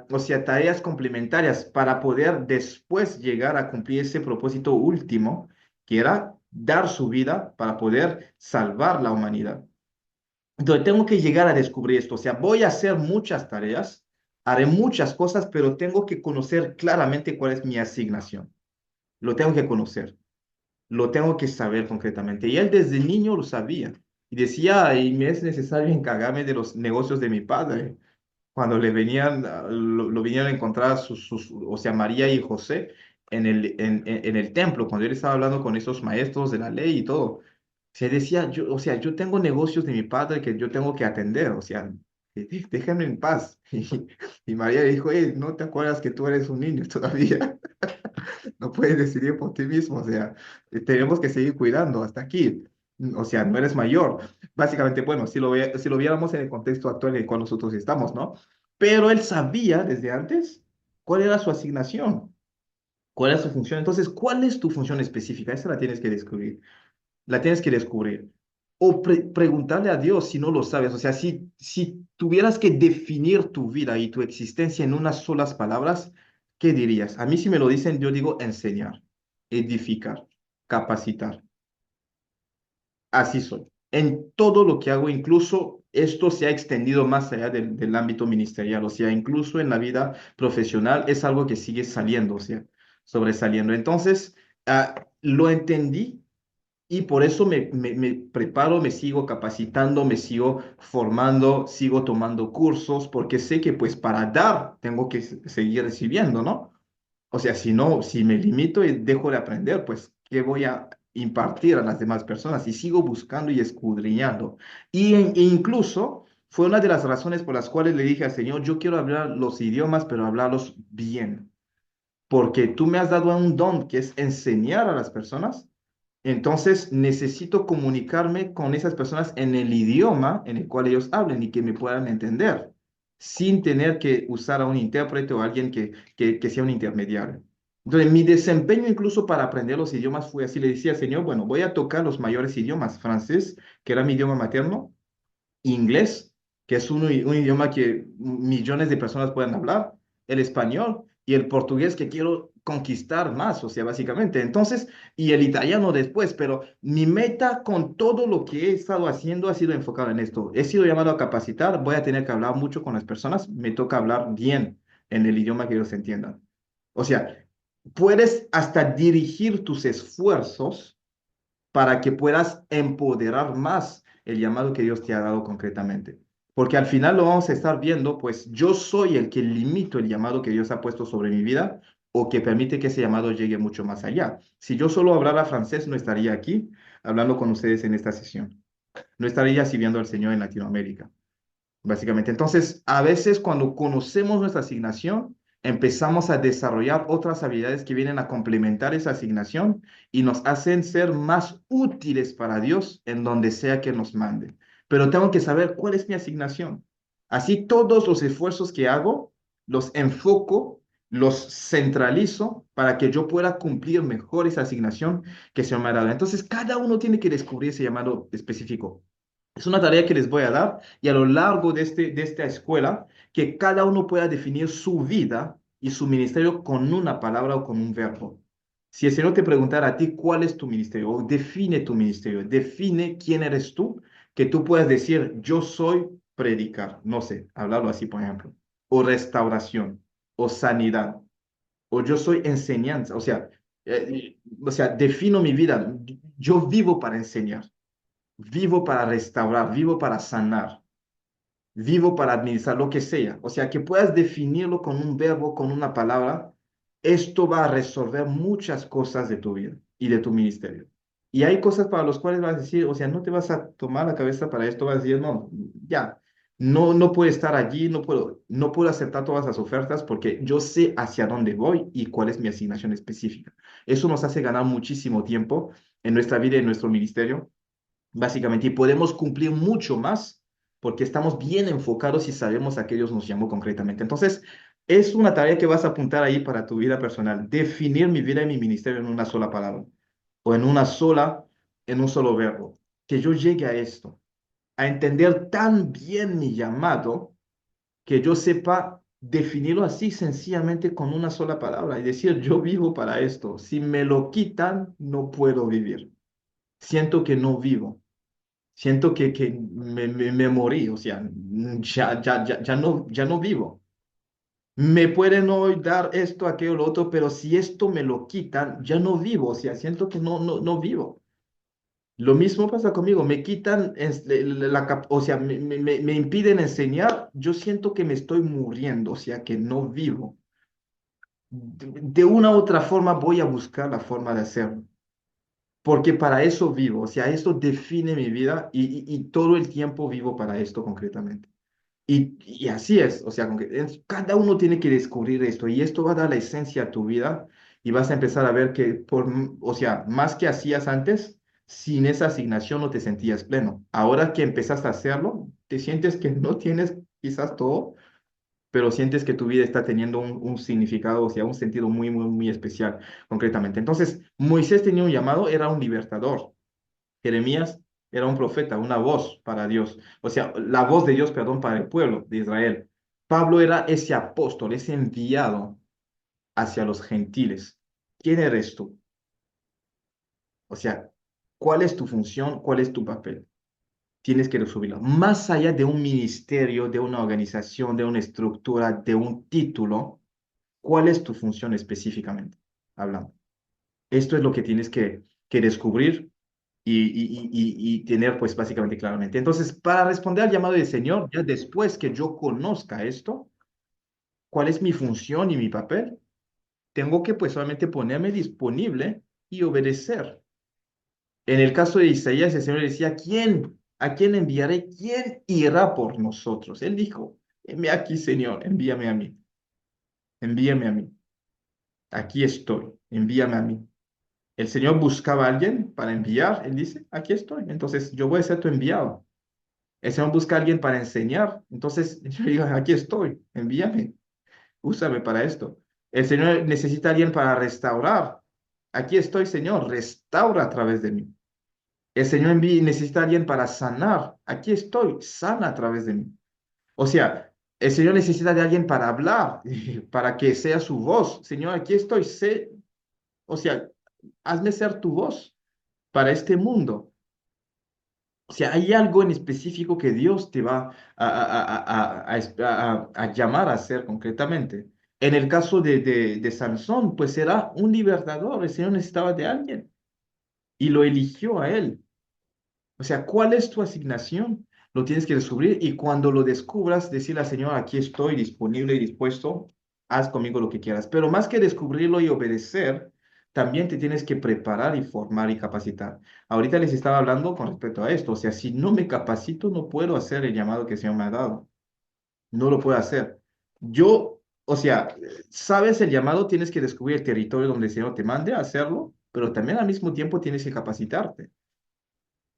o sea, tareas complementarias para poder después llegar a cumplir ese propósito último, que era dar su vida para poder salvar la humanidad. Entonces, tengo que llegar a descubrir esto. O sea, voy a hacer muchas tareas, haré muchas cosas, pero tengo que conocer claramente cuál es mi asignación. Lo tengo que conocer, lo tengo que saber concretamente. Y él desde niño lo sabía. Y decía, y me es necesario encargarme de los negocios de mi padre. Cuando le venían, lo vinieron a encontrar o sea, María y José en el templo, cuando él estaba hablando con esos maestros de la ley y todo. Se decía, yo, o sea, yo tengo negocios de mi padre que yo tengo que atender, o sea, déjenme en paz. Y María le dijo, ¿no te acuerdas que tú eres un niño todavía? No puedes decidir por ti mismo, o sea, tenemos que seguir cuidando hasta aquí. O sea, no eres mayor. Básicamente, bueno, si lo viéramos en el contexto actual en el cual nosotros estamos, ¿no? Pero él sabía desde antes cuál era su asignación, cuál era su función. Entonces, ¿cuál es tu función específica? Esa la tienes que descubrir. La tienes que descubrir. O preguntarle a Dios si no lo sabes. O sea, si tuvieras que definir tu vida y tu existencia en unas solas palabras, ¿qué dirías? A mí si me lo dicen, yo digo enseñar, edificar, capacitar. Así soy. En todo lo que hago, incluso esto se ha extendido más allá del ámbito ministerial, o sea, incluso en la vida profesional es algo que sigue saliendo, o sea, sobresaliendo. Entonces, lo entendí y por eso me preparo, me sigo capacitando, me sigo formando, sigo tomando cursos, porque sé que pues para dar tengo que seguir recibiendo, ¿no? O sea, si no, si me limito y dejo de aprender, pues, ¿qué voy a impartir a las demás personas? Y sigo buscando y escudriñando. E incluso fue una de las razones por las cuales le dije al Señor, yo quiero hablar los idiomas, pero hablarlos bien, porque tú me has dado un don que es enseñar a las personas. Entonces necesito comunicarme con esas personas en el idioma en el cual ellos hablen y que me puedan entender, sin tener que usar a un intérprete o alguien que sea un intermediario. Entonces, mi desempeño incluso para aprender los idiomas fue así. Le decía, Señor, bueno, voy a tocar los mayores idiomas, francés, que era mi idioma materno, inglés, que es un idioma que millones de personas pueden hablar, el español y el portugués que quiero conquistar más, o sea, básicamente. Entonces, y el italiano después, pero mi meta con todo lo que he estado haciendo ha sido enfocado en esto. He sido llamado a capacitar, voy a tener que hablar mucho con las personas, me toca hablar bien en el idioma que ellos entiendan. O sea, puedes hasta dirigir tus esfuerzos para que puedas empoderar más el llamado que Dios te ha dado concretamente. Porque al final lo vamos a estar viendo, pues yo soy el que limito el llamado que Dios ha puesto sobre mi vida o que permite que ese llamado llegue mucho más allá. Si yo solo hablara francés, no estaría aquí hablando con ustedes en esta sesión. No estaría sirviendo al Señor en Latinoamérica, básicamente. Entonces, a veces cuando conocemos nuestra asignación, empezamos a desarrollar otras habilidades que vienen a complementar esa asignación y nos hacen ser más útiles para Dios en donde sea que nos mande. Pero tengo que saber cuál es mi asignación. Así todos los esfuerzos que hago, los enfoco, los centralizo para que yo pueda cumplir mejor esa asignación que se me ha dado. Entonces, cada uno tiene que descubrir ese llamado específico. Es una tarea que les voy a dar y a lo largo de esta escuela, que cada uno pueda definir su vida y su ministerio con una palabra o con un verbo. Si el Señor te preguntara a ti cuál es tu ministerio, o define tu ministerio, define quién eres tú, que tú puedas decir, yo soy predicar, no sé, hablarlo así, por ejemplo, o restauración, o sanidad, o yo soy enseñanza, o sea, defino mi vida, yo vivo para enseñar. Vivo para restaurar, vivo para sanar, vivo para administrar lo que sea. O sea, que puedas definirlo con un verbo, con una palabra, esto va a resolver muchas cosas de tu vida y de tu ministerio. Y hay cosas para las cuales vas a decir, o sea, no te vas a tomar la cabeza para esto, vas a decir, no, ya, no puedo estar allí, no puedo aceptar todas las ofertas porque yo sé hacia dónde voy y cuál es mi asignación específica. Eso nos hace ganar muchísimo tiempo en nuestra vida y en nuestro ministerio, básicamente, y podemos cumplir mucho más porque estamos bien enfocados y sabemos a qué Dios nos llamó concretamente. Entonces, es una tarea que vas a apuntar ahí para tu vida personal, definir mi vida y mi ministerio en una sola palabra o en un solo verbo. Que yo llegue a esto, a entender tan bien mi llamado, que yo sepa definirlo así sencillamente con una sola palabra y decir, yo vivo para esto. Si me lo quitan, no puedo vivir. Siento que no vivo. Siento que me morí, o sea, ya no vivo. Me pueden hoy dar esto, aquello, lo otro, pero si esto me lo quitan, ya no vivo, o sea, siento que no vivo. Lo mismo pasa conmigo, me quitan, o sea, me impiden enseñar, yo siento que me estoy muriendo, o sea, que no vivo. De una u otra forma voy a buscar la forma de hacerlo, porque para eso vivo, o sea, esto define mi vida y todo el tiempo vivo para esto concretamente. Y así es, o sea, cada uno tiene que descubrir esto y esto va a dar la esencia a tu vida y vas a empezar a ver que, o sea, más que hacías antes, sin esa asignación no te sentías pleno. Ahora que empezaste a hacerlo, te sientes que no tienes quizás todo, pero sientes que tu vida está teniendo un significado, o sea, un sentido muy especial concretamente. Entonces, Moisés tenía un llamado, era un libertador. Jeremías era un profeta, una voz para Dios, o sea, la voz de Dios, perdón, para el pueblo de Israel. Pablo era ese apóstol, ese enviado hacia los gentiles. ¿Quién eres tú? O sea, ¿cuál es tu función? ¿Cuál es tu papel? Tienes que resolverlo. Más allá de un ministerio, de una organización, de una estructura, de un título, ¿cuál es tu función específicamente? Hablando. Esto es lo que tienes que descubrir y tener pues básicamente claramente. Entonces, para responder al llamado del Señor, ya después que yo conozca esto, cuál es mi función y mi papel, tengo que pues solamente ponerme disponible y obedecer. En el caso de Isaías, el Señor decía, ¿quién? ¿A quién enviaré? ¿Quién irá por nosotros? Él dijo, heme aquí, Señor, envíame a mí. Envíame a mí. Aquí estoy, envíame a mí. El Señor buscaba a alguien para enviar, Él dice, aquí estoy. Entonces, yo voy a ser tu enviado. El Señor busca a alguien para enseñar. Entonces, yo digo, aquí estoy, envíame, úsame para esto. El Señor necesita a alguien para restaurar. Aquí estoy, Señor, restaura a través de mí. El Señor necesita a alguien para sanar. Aquí estoy, sana a través de mí. O sea, el Señor necesita de alguien para hablar, para que sea su voz. Señor, aquí estoy, o sea, hazme ser tu voz para este mundo. O sea, hay algo en específico que Dios te va a llamar a hacer concretamente. En el caso de Sansón, pues era un libertador, el Señor necesitaba de alguien y lo eligió a él. O sea, ¿cuál es tu asignación? Lo tienes que descubrir y cuando lo descubras, decirle al Señor, aquí estoy disponible y dispuesto, haz conmigo lo que quieras. Pero más que descubrirlo y obedecer, también te tienes que preparar y formar y capacitar. Ahorita les estaba hablando con respecto a esto. O sea, si no me capacito, no puedo hacer el llamado que el Señor me ha dado. No lo puedo hacer. Yo, o sea, sabes el llamado, tienes que descubrir el territorio donde el Señor te mande a hacerlo, pero también al mismo tiempo tienes que capacitarte.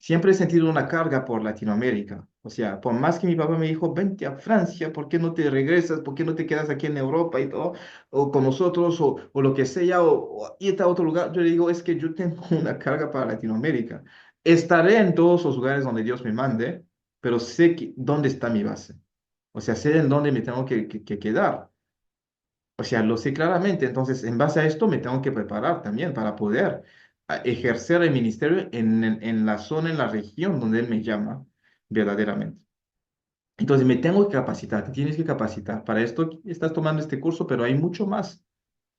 Siempre he sentido una carga por Latinoamérica. O sea, por más que mi papá me dijo, vente a Francia, ¿por qué no te regresas? ¿Por qué no te quedas aquí en Europa y todo? O con nosotros, o lo que sea, o irte a otro lugar. Yo le digo, es que yo tengo una carga para Latinoamérica. Estaré en todos los lugares donde Dios me mande, pero sé dónde está mi base. O sea, sé en dónde me tengo que quedar. O sea, lo sé claramente. Entonces, en base a esto, me tengo que preparar también para poder ejercer el ministerio en la zona, en la región donde Él me llama verdaderamente. Entonces, me tengo que capacitar, te tienes que capacitar. Para esto estás tomando este curso, pero hay mucho más.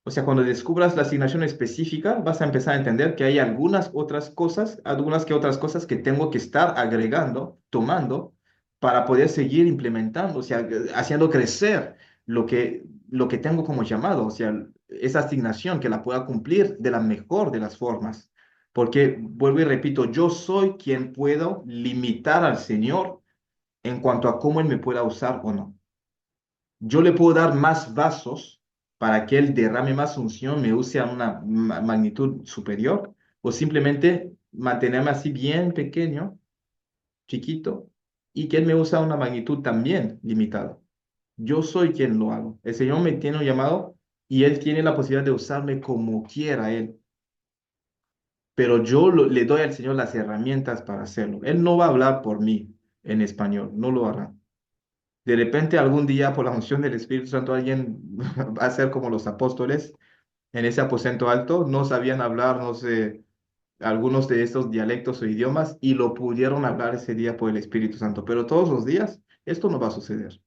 O sea, cuando descubras la asignación específica, vas a empezar a entender que hay algunas que otras cosas que tengo que estar agregando, tomando, para poder seguir implementando, o sea, haciendo crecer lo que tengo como llamado, o sea, esa asignación que la pueda cumplir de la mejor de las formas. Porque, vuelvo y repito, yo soy quien puedo limitar al Señor en cuanto a cómo Él me pueda usar o no. Yo le puedo dar más vasos para que Él derrame más unción, me use a una magnitud superior, o simplemente mantenerme así bien pequeño, chiquito, y que Él me use a una magnitud también limitada. Yo soy quien lo hago. El Señor me tiene un llamado y Él tiene la posibilidad de usarme como quiera Él. Pero yo le doy al Señor las herramientas para hacerlo. Él no va a hablar por mí en español, no lo hará. De repente algún día por la unción del Espíritu Santo alguien va a ser como los apóstoles en ese aposento alto, no sabían hablar, no sé, algunos de estos dialectos o idiomas y lo pudieron hablar ese día por el Espíritu Santo. Pero todos los días esto no va a suceder.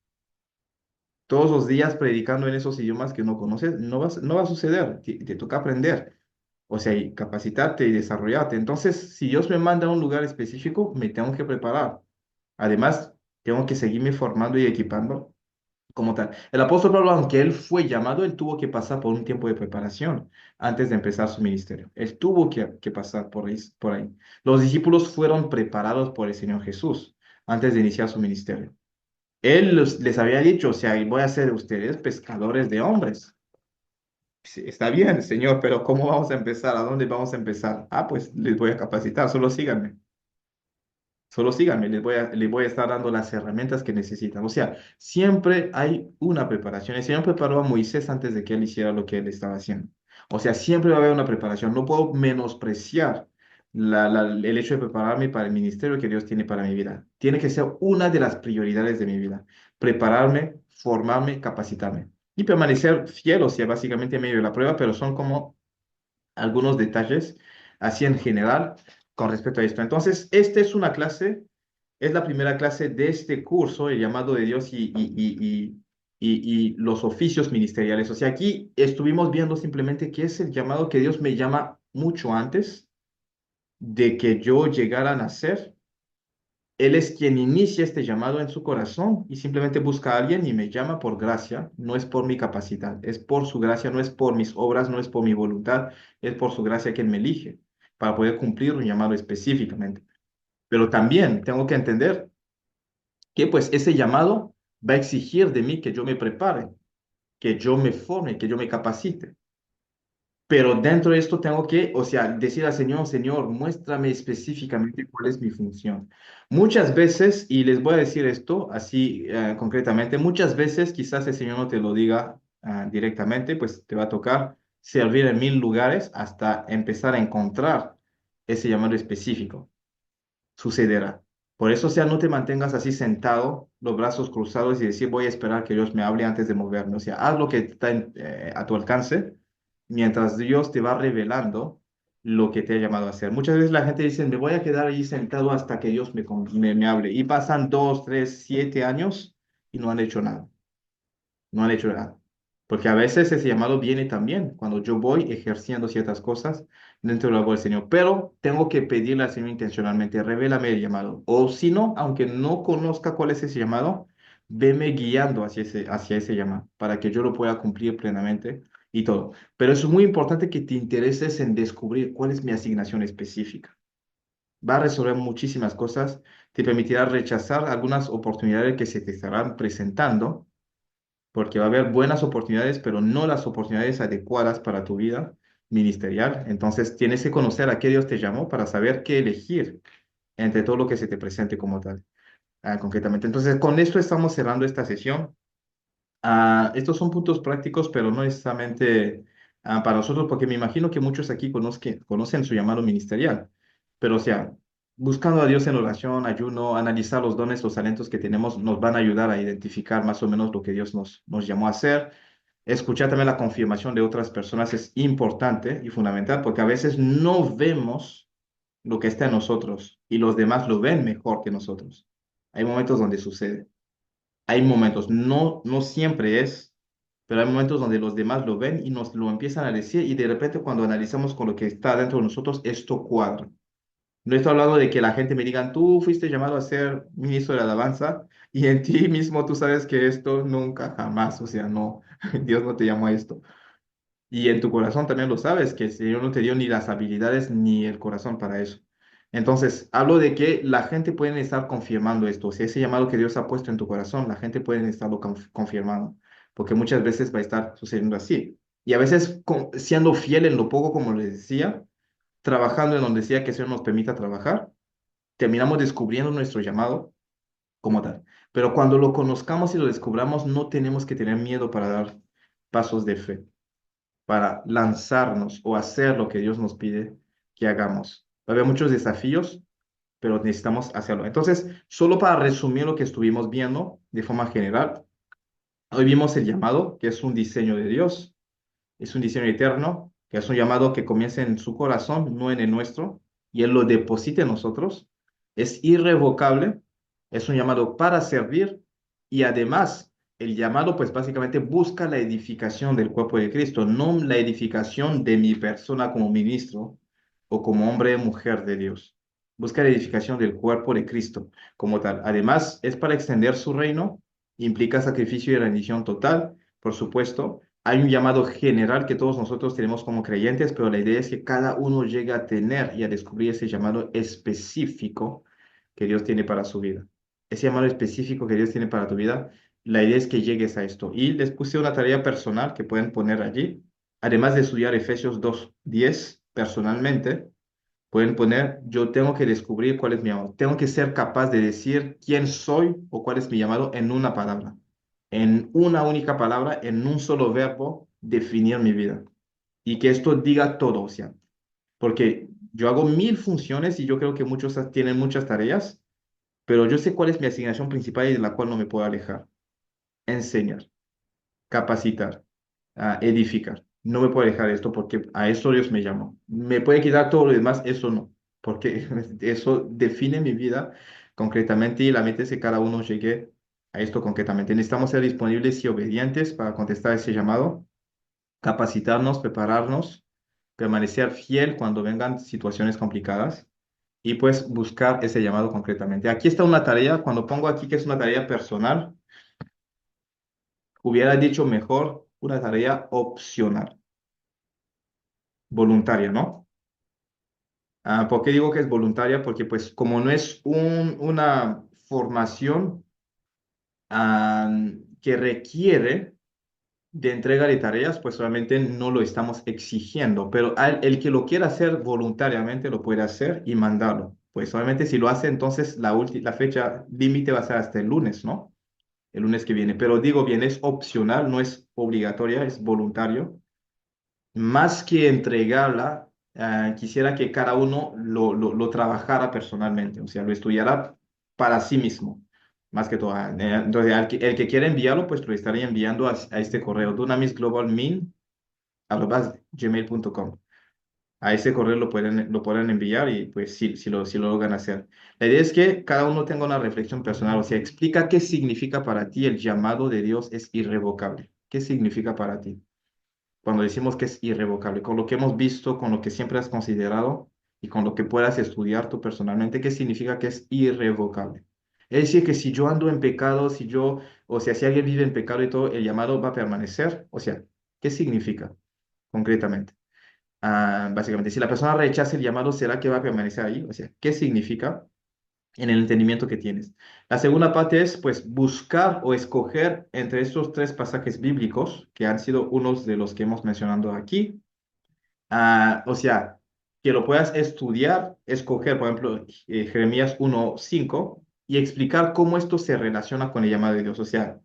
Todos los días predicando en esos idiomas que no conoces, no va a suceder. Te toca aprender. O sea, y capacitarte y desarrollarte. Entonces, si Dios me manda a un lugar específico, me tengo que preparar. Además, tengo que seguirme formando y equipando como tal. El apóstol Pablo, aunque él fue llamado, él tuvo que pasar por un tiempo de preparación antes de empezar su ministerio. Él tuvo que pasar por ahí. Los discípulos fueron preparados por el Señor Jesús antes de iniciar su ministerio. Él les había dicho, o sea, voy a hacer de ustedes pescadores de hombres. Sí, está bien, Señor, pero ¿cómo vamos a empezar? ¿A dónde vamos a empezar? Ah, pues les voy a capacitar, solo síganme. Solo síganme, les voy a estar dando las herramientas que necesitan. O sea, siempre hay una preparación. El Señor preparó a Moisés antes de que él hiciera lo que él estaba haciendo. O sea, siempre va a haber una preparación. No puedo menospreciar el hecho de prepararme para el ministerio que Dios tiene para mi vida. Tiene que ser una de las prioridades de mi vida. Prepararme, formarme, capacitarme. Y permanecer fiel, o sea, básicamente en medio de la prueba, pero son como algunos detalles, así en general, con respecto a esto. Entonces, esta es una clase, es la primera clase de este curso, el llamado de Dios y los oficios ministeriales. O sea, aquí estuvimos viendo simplemente qué es el llamado que Dios me llama mucho antes de que yo llegara a nacer. Él es quien inicia este llamado en su corazón y simplemente busca a alguien y me llama por gracia, no es por mi capacidad, es por su gracia, no es por mis obras, no es por mi voluntad, es por su gracia que Él me elige para poder cumplir un llamado específicamente. Pero también tengo que entender que pues ese llamado va a exigir de mí que yo me prepare, que yo me forme, que yo me capacite. Pero dentro de esto tengo que, o sea, decir al Señor, Señor, muéstrame específicamente cuál es mi función. Muchas veces, y les voy a decir esto así concretamente, muchas veces quizás el Señor no te lo diga directamente, pues te va a tocar servir en 1000 lugares hasta empezar a encontrar ese llamado específico. Sucederá. Por eso, o sea, no te mantengas así sentado, los brazos cruzados y decir, voy a esperar que Dios me hable antes de moverme. O sea, haz lo que está a tu alcance mientras Dios te va revelando lo que te ha llamado a hacer. Muchas veces la gente dice, me voy a quedar ahí sentado hasta que Dios me hable. Y pasan 2, 3, 7 años y no han hecho nada. No han hecho nada. Porque a veces ese llamado viene también cuando yo voy ejerciendo ciertas cosas dentro de la voz del Señor. Pero tengo que pedirle al Señor intencionalmente, revélame el llamado. O si no, aunque no conozca cuál es ese llamado, veme guiando hacia ese llamado para que yo lo pueda cumplir plenamente y todo. Pero es muy importante que te intereses en descubrir cuál es mi asignación específica. Va a resolver muchísimas cosas, te permitirá rechazar algunas oportunidades que se te estarán presentando porque va a haber buenas oportunidades, pero no las oportunidades adecuadas para tu vida ministerial. Entonces tienes que conocer a qué Dios te llamó para saber qué elegir entre todo lo que se te presente como tal, concretamente. Entonces, con esto estamos cerrando esta sesión. Estos son puntos prácticos, pero no necesariamente para nosotros, porque me imagino que muchos aquí conocen su llamado ministerial. Pero, o sea, buscando a Dios en oración, ayuno, analizar los dones, los talentos que tenemos, nos van a ayudar a identificar más o menos lo que Dios nos llamó a hacer. Escuchar también la confirmación de otras personas es importante y fundamental, porque a veces no vemos lo que está en nosotros y los demás lo ven mejor que nosotros. Hay momentos donde sucede. Hay momentos, no siempre es, pero hay momentos donde los demás lo ven y nos lo empiezan a decir y de repente cuando analizamos con lo que está dentro de nosotros, esto cuadra. No estoy hablando de que la gente me diga, tú fuiste llamado a ser ministro de la alabanza y en ti mismo tú sabes que esto nunca, jamás, o sea, no, Dios no te llamó a esto. Y en tu corazón también lo sabes, que el Señor no te dio ni las habilidades ni el corazón para eso. Entonces, hablo de que la gente puede estar confirmando esto. O sea, ese llamado que Dios ha puesto en tu corazón, la gente puede estarlo confirmando. porque muchas veces va a estar sucediendo así. Y a veces siendo fiel en lo poco, como les decía, trabajando en donde sea que el Señor nos permita trabajar, terminamos descubriendo nuestro llamado como tal. Pero cuando lo conozcamos y lo descubramos, no tenemos que tener miedo para dar pasos de fe, para lanzarnos o hacer lo que Dios nos pide que hagamos. Va a haber muchos desafíos, pero necesitamos hacerlo. Entonces, solo para resumir lo que estuvimos viendo de forma general, hoy vimos el llamado, que es un diseño de Dios, es un diseño eterno, que es un llamado que comienza en su corazón, no en el nuestro, y Él lo deposita en nosotros. Es irrevocable, es un llamado para servir, y además el llamado pues básicamente busca la edificación del cuerpo de Cristo, no la edificación de mi persona como ministro o como hombre o mujer de Dios. Busca la edificación del cuerpo de Cristo como tal. Además, es para extender su reino, implica sacrificio y rendición total, por supuesto. Hay un llamado general que todos nosotros tenemos como creyentes, pero la idea es que cada uno llegue a tener y a descubrir ese llamado específico que Dios tiene para su vida. Ese llamado específico que Dios tiene para tu vida, la idea es que llegues a esto. Y les puse una tarea personal que pueden poner allí. Además de estudiar Efesios 2:10 personalmente, pueden poner, yo tengo que descubrir cuál es mi llamado. Tengo que ser capaz de decir quién soy o cuál es mi llamado en una palabra. En una única palabra, en un solo verbo, definir mi vida. Y que esto diga todo, o sea, porque yo hago 1000 funciones y yo creo que muchos tienen muchas tareas, pero yo sé cuál es mi asignación principal y de la cual no me puedo alejar. Enseñar, capacitar, edificar. No me puedo dejar esto porque a eso Dios me llamó. Me puede quitar todo lo demás, eso no, porque eso define mi vida concretamente y la meta es que cada uno llegue a esto concretamente. Necesitamos ser disponibles y obedientes para contestar ese llamado, capacitarnos, prepararnos, permanecer fiel cuando vengan situaciones complicadas y pues buscar ese llamado concretamente. Aquí está una tarea, cuando pongo aquí que es una tarea personal, hubiera dicho mejor una tarea opcional, voluntaria, ¿no? ¿Por qué digo que es voluntaria? Porque pues como no es una formación que requiere de entrega de tareas, pues solamente no lo estamos exigiendo, pero el que lo quiera hacer voluntariamente lo puede hacer y mandarlo. Pues solamente si lo hace, entonces la fecha límite va a ser hasta el lunes, ¿no? El lunes que viene. Pero digo bien, es opcional, no es obligatoria, es voluntario. Más que entregarla, quisiera que cada uno lo trabajara personalmente, o sea, lo estudiara para sí mismo, más que todo. Entonces, el que quiera enviarlo, pues lo estaría enviando a este correo, dunamisglobalmin@gmail.com. A ese correo lo pueden enviar y pues sí, si lo logran hacer. La idea es que cada uno tenga una reflexión personal, o sea, explica qué significa para ti el llamado de Dios es irrevocable. ¿Qué significa para ti? Cuando decimos que es irrevocable, con lo que hemos visto, con lo que siempre has considerado y con lo que puedas estudiar tú personalmente, ¿qué significa que es irrevocable? Es decir, que si yo ando en pecado, o sea, si alguien vive en pecado y todo, el llamado va a permanecer. O sea, ¿qué significa concretamente? Básicamente, si la persona rechaza el llamado, ¿será que va a permanecer ahí? O sea, ¿qué significa en el entendimiento que tienes? La segunda parte es, pues, buscar o escoger entre estos 3 pasajes bíblicos, que han sido unos de los que hemos mencionado aquí. O sea, que lo puedas estudiar, escoger, por ejemplo, Jeremías 1:5 y explicar cómo esto se relaciona con el llamado de Dios. O sea,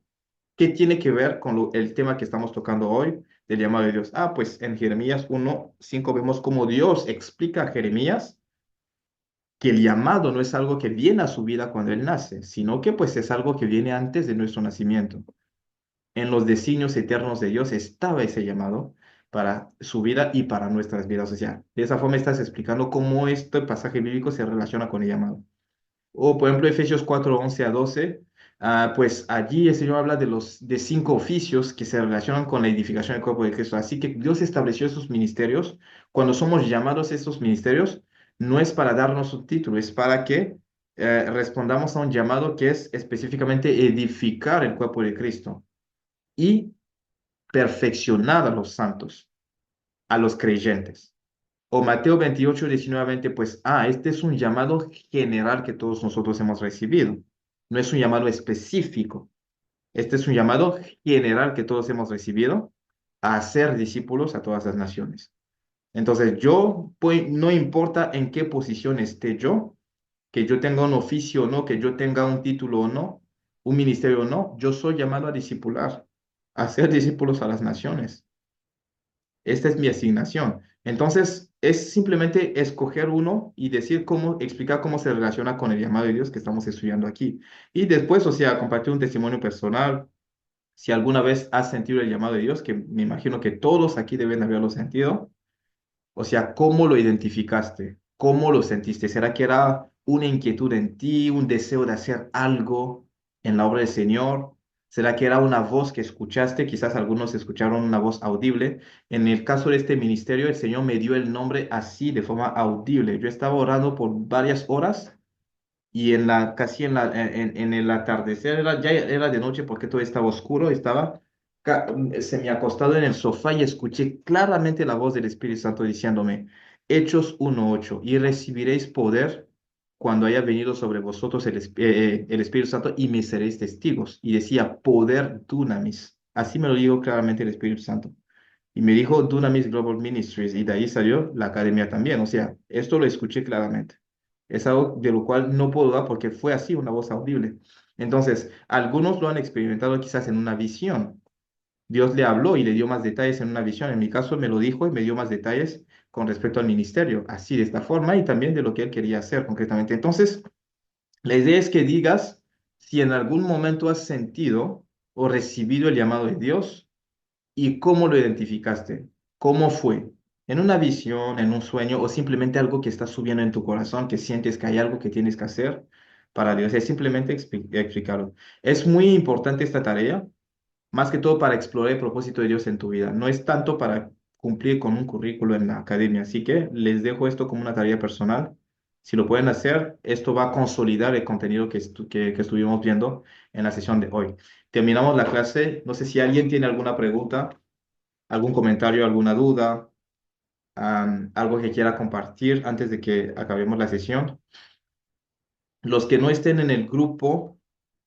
¿qué tiene que ver con el tema que estamos tocando hoy del llamado de Dios? Pues en Jeremías 1:5 vemos cómo Dios explica a Jeremías que el llamado no es algo que viene a su vida cuando él nace, sino que pues es algo que viene antes de nuestro nacimiento. En los designios eternos de Dios estaba ese llamado para su vida y para nuestras vidas. O sea, de esa forma estás explicando cómo este pasaje bíblico se relaciona con el llamado. O, por ejemplo, Efesios 4:11-12, pues allí el Señor habla de 5 oficios que se relacionan con la edificación del cuerpo de Cristo. Así que Dios estableció esos ministerios. Cuando somos llamados a estos ministerios, no es para darnos un título, es para que respondamos a un llamado que es específicamente edificar el cuerpo de Cristo y perfeccionar a los santos, a los creyentes. O Mateo 28:19-20, pues, este es un llamado general que todos nosotros hemos recibido. No es un llamado específico. Este es un llamado general que todos hemos recibido a hacer discípulos a todas las naciones. Entonces, yo, pues, no importa en qué posición esté yo, que yo tenga un oficio o no, que yo tenga un título o no, un ministerio o no, yo soy llamado a discipular, a hacer discípulos a las naciones. Esta es mi asignación. Entonces, es simplemente escoger uno y decir cómo, explicar cómo se relaciona con el llamado de Dios que estamos estudiando aquí. Y después, o sea, compartir un testimonio personal. Si alguna vez has sentido el llamado de Dios, que me imagino que todos aquí deben haberlo sentido, o sea, ¿cómo lo identificaste? ¿Cómo lo sentiste? ¿Será que era una inquietud en ti, un deseo de hacer algo en la obra del Señor? ¿Será que era una voz que escuchaste? Quizás algunos escucharon una voz audible. En el caso de este ministerio, el Señor me dio el nombre así, de forma audible. Yo estaba orando por varias horas y casi en el atardecer, ya era de noche porque todo estaba oscuro, estaba semi acostado en el sofá y escuché claramente la voz del Espíritu Santo diciéndome, Hechos 1:8, y recibiréis poder cuando haya venido sobre vosotros el Espíritu Santo y me seréis testigos. Y decía, poder dunamis. Así me lo dijo claramente el Espíritu Santo. Y me dijo Dunamis Global Ministries y de ahí salió la academia también. O sea, esto lo escuché claramente. Es algo de lo cual no puedo dudar porque fue así, una voz audible. Entonces, algunos lo han experimentado quizás en una visión. Dios le habló y le dio más detalles en una visión. En mi caso, me lo dijo y me dio más detalles con respecto al ministerio, así de esta forma y también de lo que él quería hacer concretamente. Entonces, la idea es que digas si en algún momento has sentido o recibido el llamado de Dios y cómo lo identificaste, cómo fue, en una visión, en un sueño o simplemente algo que está subiendo en tu corazón, que sientes que hay algo que tienes que hacer para Dios. Es simplemente explicarlo. Es muy importante esta tarea, más que todo para explorar el propósito de Dios en tu vida. No es tanto para cumplir con un currículo en la academia. Así que les dejo esto como una tarea personal. Si lo pueden hacer, esto va a consolidar el contenido que estuvimos viendo en la sesión de hoy. Terminamos la clase. No sé si alguien tiene alguna pregunta, algún comentario, alguna duda, algo que quiera compartir antes de que acabemos la sesión. Los que no estén en el grupo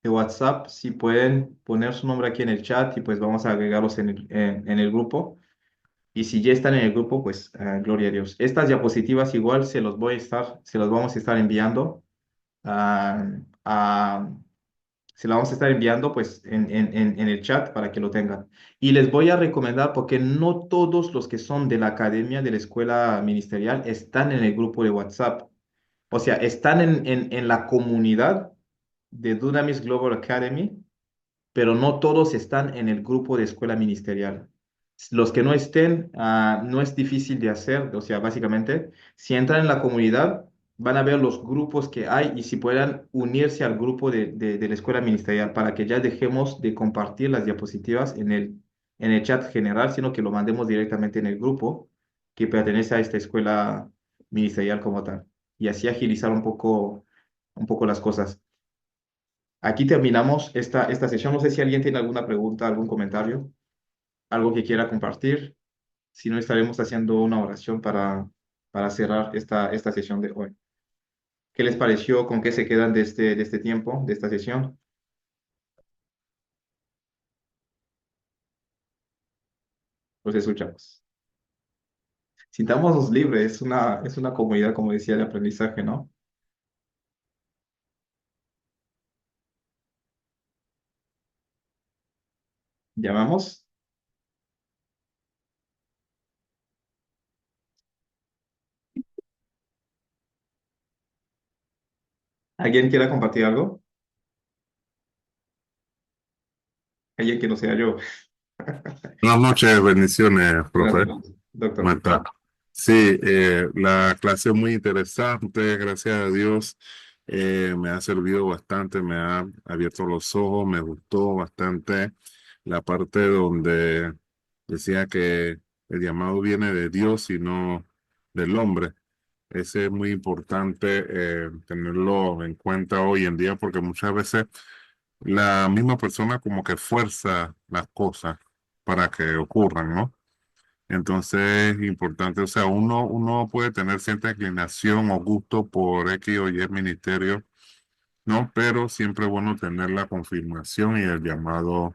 de WhatsApp, si pueden poner su nombre aquí en el chat y pues vamos a agregarlos en el grupo. Y si ya están en el grupo, pues gloria a Dios. Estas diapositivas igual se las vamos a estar enviando ah, a, se la vamos a estar enviando pues en el chat para que lo tengan. Y les voy a recomendar, porque no todos los que son de la academia, de la escuela ministerial, están en el grupo de WhatsApp. O sea, están en la comunidad de Dunamis Global Academy, pero no todos están en el grupo de escuela ministerial. Los que no estén, no es difícil de hacer, o sea, básicamente, si entran en la comunidad, van a ver los grupos que hay y si puedan unirse al grupo de la escuela ministerial para que ya dejemos de compartir las diapositivas en el chat general, sino que lo mandemos directamente en el grupo que pertenece a esta escuela ministerial como tal. Y así agilizar un poco las cosas. Aquí terminamos esta sesión. No sé si alguien tiene alguna pregunta, algún comentario, algo que quiera compartir. Si no, estaremos haciendo una oración para cerrar esta sesión de hoy. ¿Qué les pareció? ¿Con qué se quedan de este tiempo, de esta sesión? Los escuchamos. Sintámonos libres. Es una comunidad, como decía, de aprendizaje, ¿no? ¿Llamamos? ¿Alguien quiera compartir algo? ¿Alguien que no sea yo? Buenas noches, bendiciones, profe. Gracias, doctor. ¿Cómo está? Sí, la clase es muy interesante, gracias a Dios. Me ha servido bastante, me ha abierto los ojos, me gustó bastante la parte donde decía que el llamado viene de Dios y no del hombre. Ese es muy importante tenerlo en cuenta hoy en día porque muchas veces la misma persona como que fuerza las cosas para que ocurran, ¿no? Entonces es importante, o sea, uno puede tener cierta inclinación o gusto por X o Y ministerio, ¿no? Pero siempre es bueno tener la confirmación y el llamado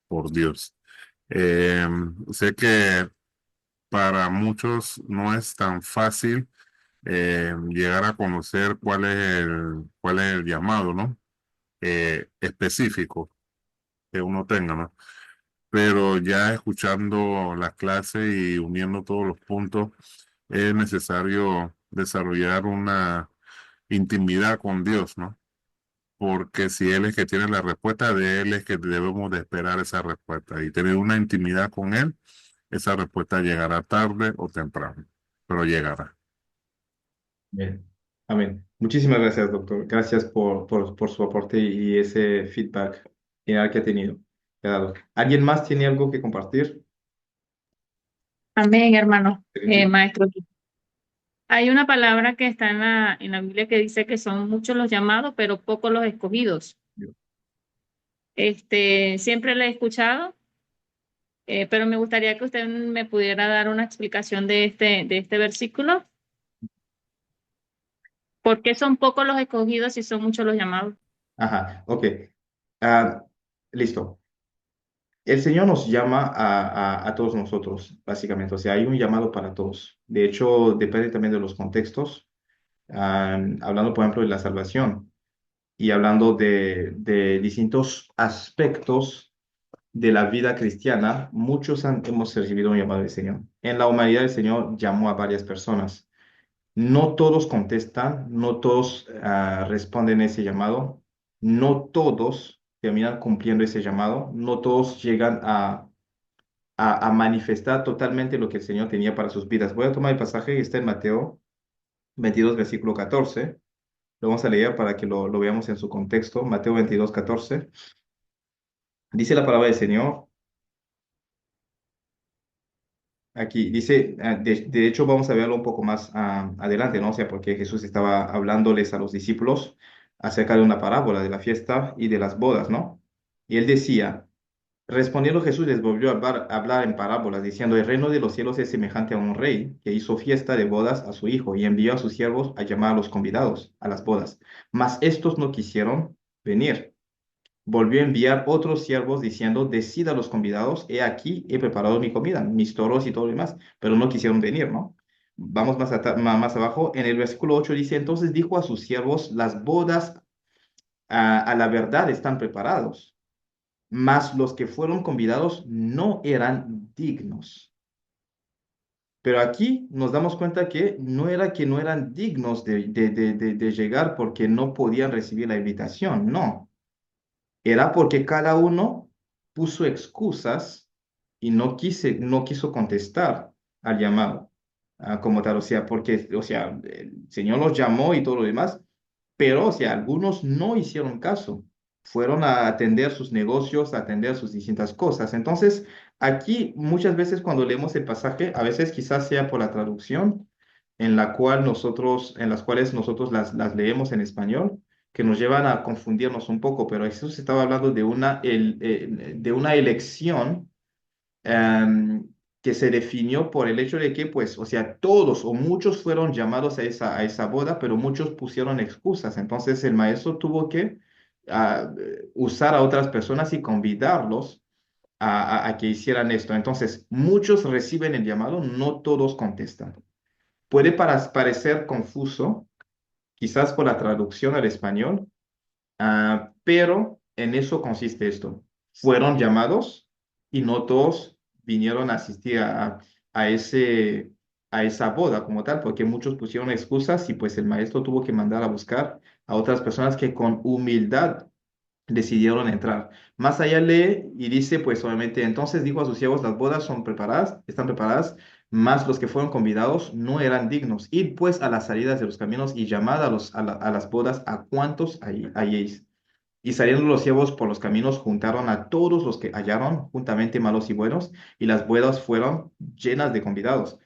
por Dios. Sé que para muchos no es tan fácil llegar a conocer cuál es el llamado, ¿no? Específico que uno tenga, ¿no? Pero ya escuchando la clase y uniendo todos los puntos, es necesario desarrollar una intimidad con Dios, ¿no? Porque si Él es que tiene la respuesta, de Él es que debemos de esperar esa respuesta y tener una intimidad con Él, esa respuesta llegará tarde o temprano, pero llegará. Bien. Amén. Muchísimas gracias, doctor. Gracias por su aporte y ese feedback general que ha tenido. Que ha dado. ¿Alguien más tiene algo que compartir? Amén, hermano, Sí. maestro. Hay una palabra que está en la Biblia que dice que son muchos los llamados, pero pocos los escogidos. Siempre la he escuchado, pero me gustaría que usted me pudiera dar una explicación de este versículo. ¿Por qué son pocos los escogidos y son muchos los llamados? Ajá, ok. Ah, listo. El Señor nos llama a todos nosotros, básicamente. O sea, hay un llamado para todos. De hecho, depende también de los contextos. Hablando, por ejemplo, de la salvación y hablando de distintos aspectos de la vida cristiana, muchos hemos recibido un llamado del Señor. En la humanidad, el Señor llamó a varias personas. No todos contestan, no todos responden ese llamado, no todos terminan cumpliendo ese llamado, no todos llegan a manifestar totalmente lo que el Señor tenía para sus vidas. Voy a tomar el pasaje que está en Mateo 22, versículo 14. Lo vamos a leer para que lo veamos en su contexto. Mateo 22, 14. Dice la palabra del Señor. Aquí dice, de hecho vamos a verlo un poco más adelante, ¿no? O sea, porque Jesús estaba hablándoles a los discípulos acerca de una parábola de la fiesta y de las bodas, ¿no? Y él decía, respondiendo Jesús les volvió a hablar en parábolas, diciendo, el reino de los cielos es semejante a un rey que hizo fiesta de bodas a su hijo y envió a sus siervos a llamar a los convidados a las bodas. Mas estos no quisieron venir. Volvió a enviar otros siervos diciendo, decid a los convidados, he aquí, he preparado mi comida, mis toros y todo lo demás, pero no quisieron venir, ¿no? Vamos más abajo, en el versículo 8 dice, entonces dijo a sus siervos, las bodas a la verdad están preparados, mas los que fueron convidados no eran dignos. Pero aquí nos damos cuenta que no era que no eran dignos de llegar porque no podían recibir la invitación, no. Era porque cada uno puso excusas y no quiso contestar al llamado, como tal, o sea, porque, o sea, el Señor los llamó y todo lo demás, pero, o sea, algunos no hicieron caso, fueron a atender sus negocios, a atender sus distintas cosas. Entonces, aquí muchas veces cuando leemos el pasaje, a veces quizás sea por la traducción en las cuales nosotros las leemos en español, que nos llevan a confundirnos un poco, pero Jesús estaba hablando de una elección em, que se definió por el hecho de que, pues, o sea, todos o muchos fueron llamados a esa boda, pero muchos pusieron excusas. Entonces el maestro tuvo que usar a otras personas y convidarlos a que hicieran esto. Entonces, muchos reciben el llamado, no todos contestan. Puede parecer confuso, quizás por la traducción al español, pero en eso consiste esto. Fueron llamados y no todos vinieron a asistir a esa boda como tal, porque muchos pusieron excusas y pues el maestro tuvo que mandar a buscar a otras personas que con humildad decidieron entrar. Más allá lee y dice, pues obviamente, entonces dijo a sus siervos, las bodas son preparadas, están preparadas, mas los que fueron convidados no eran dignos. Id pues a las salidas de los caminos y llamad a las bodas a cuantos halléis. Y saliendo los siervos por los caminos, juntaron a todos los que hallaron, juntamente malos y buenos, y las bodas fueron llenas de convidados.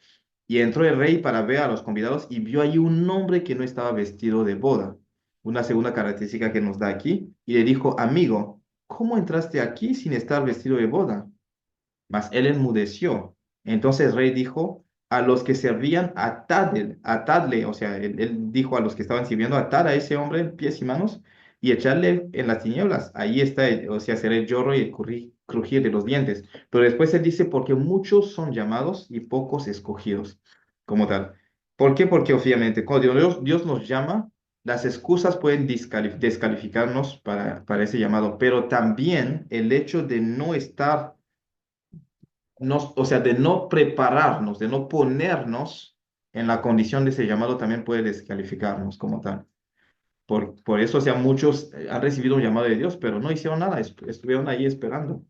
Y entró el rey para ver a los convidados y vio allí un hombre que no estaba vestido de boda. Una segunda característica que nos da aquí. Y le dijo, amigo, ¿cómo entraste aquí sin estar vestido de boda? Mas él enmudeció. Entonces el rey dijo, a los que servían, atadle, o sea, él dijo a los que estaban sirviendo, atad a ese hombre en pies y manos y echarle en las tinieblas. Ahí está, o sea, será el lloro y el crujir de los dientes. Pero después él dice, porque muchos son llamados y pocos escogidos, como tal. ¿Por qué? Porque obviamente cuando Dios nos llama, las excusas pueden descalificarnos para ese llamado, pero también el hecho de no estar, o sea, de no prepararnos, de no ponernos en la condición de ese llamado también puede descalificarnos como tal. Por eso, o sea, muchos han recibido un llamado de Dios, pero no hicieron nada, estuvieron ahí esperando.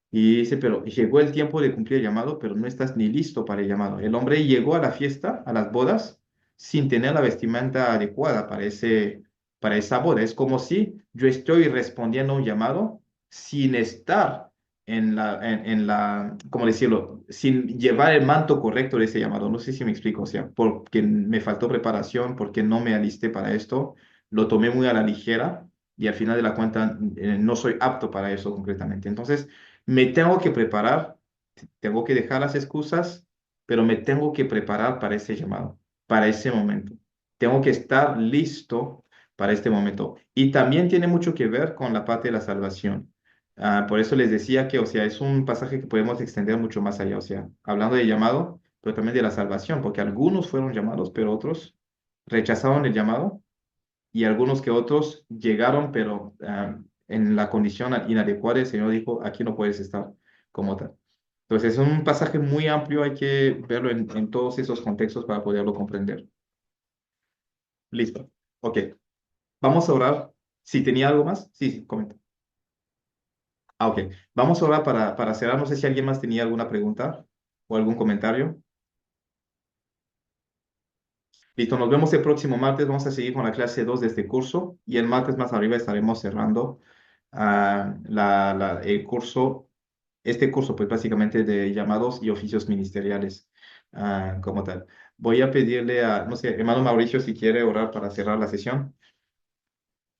Y dice, pero llegó el tiempo de cumplir el llamado, pero no estás ni listo para el llamado. El hombre llegó a la fiesta, a las bodas, sin tener la vestimenta adecuada para esa boda. Es como si yo estoy respondiendo a un llamado sin estar ¿cómo decirlo? Sin llevar el manto correcto de ese llamado. No sé si me explico, o sea, porque me faltó preparación, porque no me alisté para esto, lo tomé muy a la ligera y al final de la cuenta no soy apto para eso concretamente. Entonces, me tengo que preparar, tengo que dejar las excusas, pero me tengo que preparar para ese llamado, para ese momento. Tengo que estar listo para este momento. Y también tiene mucho que ver con la parte de la salvación. Por eso les decía que, o sea, es un pasaje que podemos extender mucho más allá, o sea, hablando de llamado, pero también de la salvación, porque algunos fueron llamados, pero otros rechazaron el llamado y algunos que otros llegaron, pero en la condición inadecuada, el Señor dijo, aquí no puedes estar como tal. Entonces es un pasaje muy amplio, hay que verlo en todos esos contextos para poderlo comprender. Listo. Ok. Vamos a orar. Si tenía algo más, sí, comenta. Ok. Vamos a orar para cerrar. No sé si alguien más tenía alguna pregunta o algún comentario. Listo, nos vemos el próximo martes. Vamos a seguir con la clase 2 de este curso y el martes más arriba estaremos cerrando el curso, este curso, pues básicamente de llamados y oficios ministeriales como tal. Voy a pedirle no sé, hermano Mauricio, si quiere orar para cerrar la sesión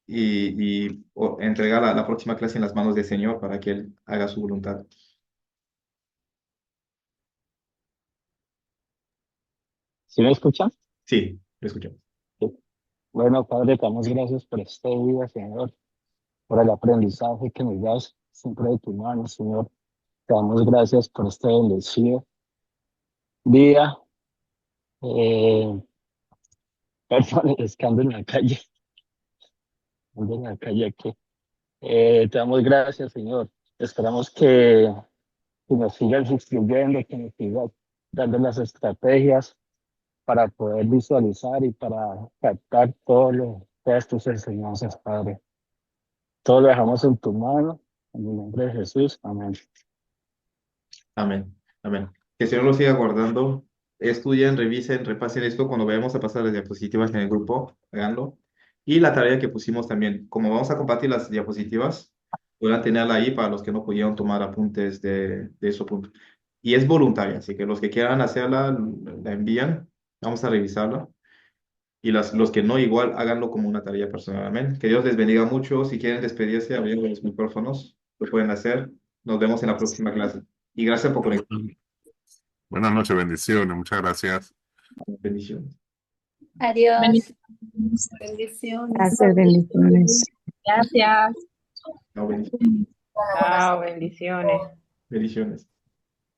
y entregar la próxima clase en las manos del Señor para que Él haga su voluntad. ¿Sí me escuchan? Sí, lo escuchamos. Sí. Bueno, Padre, te damos gracias por este día, Señor, por el aprendizaje que nos das siempre de tu mano, Señor. Te damos gracias por este bendecido día. Perdón, es que ando en la calle, ando en la calle aquí. Te damos gracias, Señor. Esperamos que nos sigas instruyendo, que nos sigas dando las estrategias para poder visualizar y para captar todas tus enseñanzas, Padre. Todo lo dejamos en tu mano, en el nombre de Jesús. Amén. Amén. Amén. Que el Señor los siga guardando. Estudien, revisen, repasen esto. Cuando vayamos a pasar las diapositivas en el grupo, háganlo. Y la tarea que pusimos también. Como vamos a compartir las diapositivas, puedan tenerla ahí para los que no pudieron tomar apuntes de eso. Punto. Y es voluntaria, así que los que quieran hacerla, la envían. Vamos a revisarla. Y los que no, igual háganlo como una tarea personal. Amén. Que Dios les bendiga mucho. Si quieren despedirse, abriendo los micrófonos, lo pueden hacer. Nos vemos en la próxima clase. Y gracias por conectar. Buenas noches, bendiciones, muchas gracias. Bendiciones. Adiós. Bendiciones. Gracias, bendiciones. Gracias. No, bendiciones. Chao, bendiciones. Bendiciones.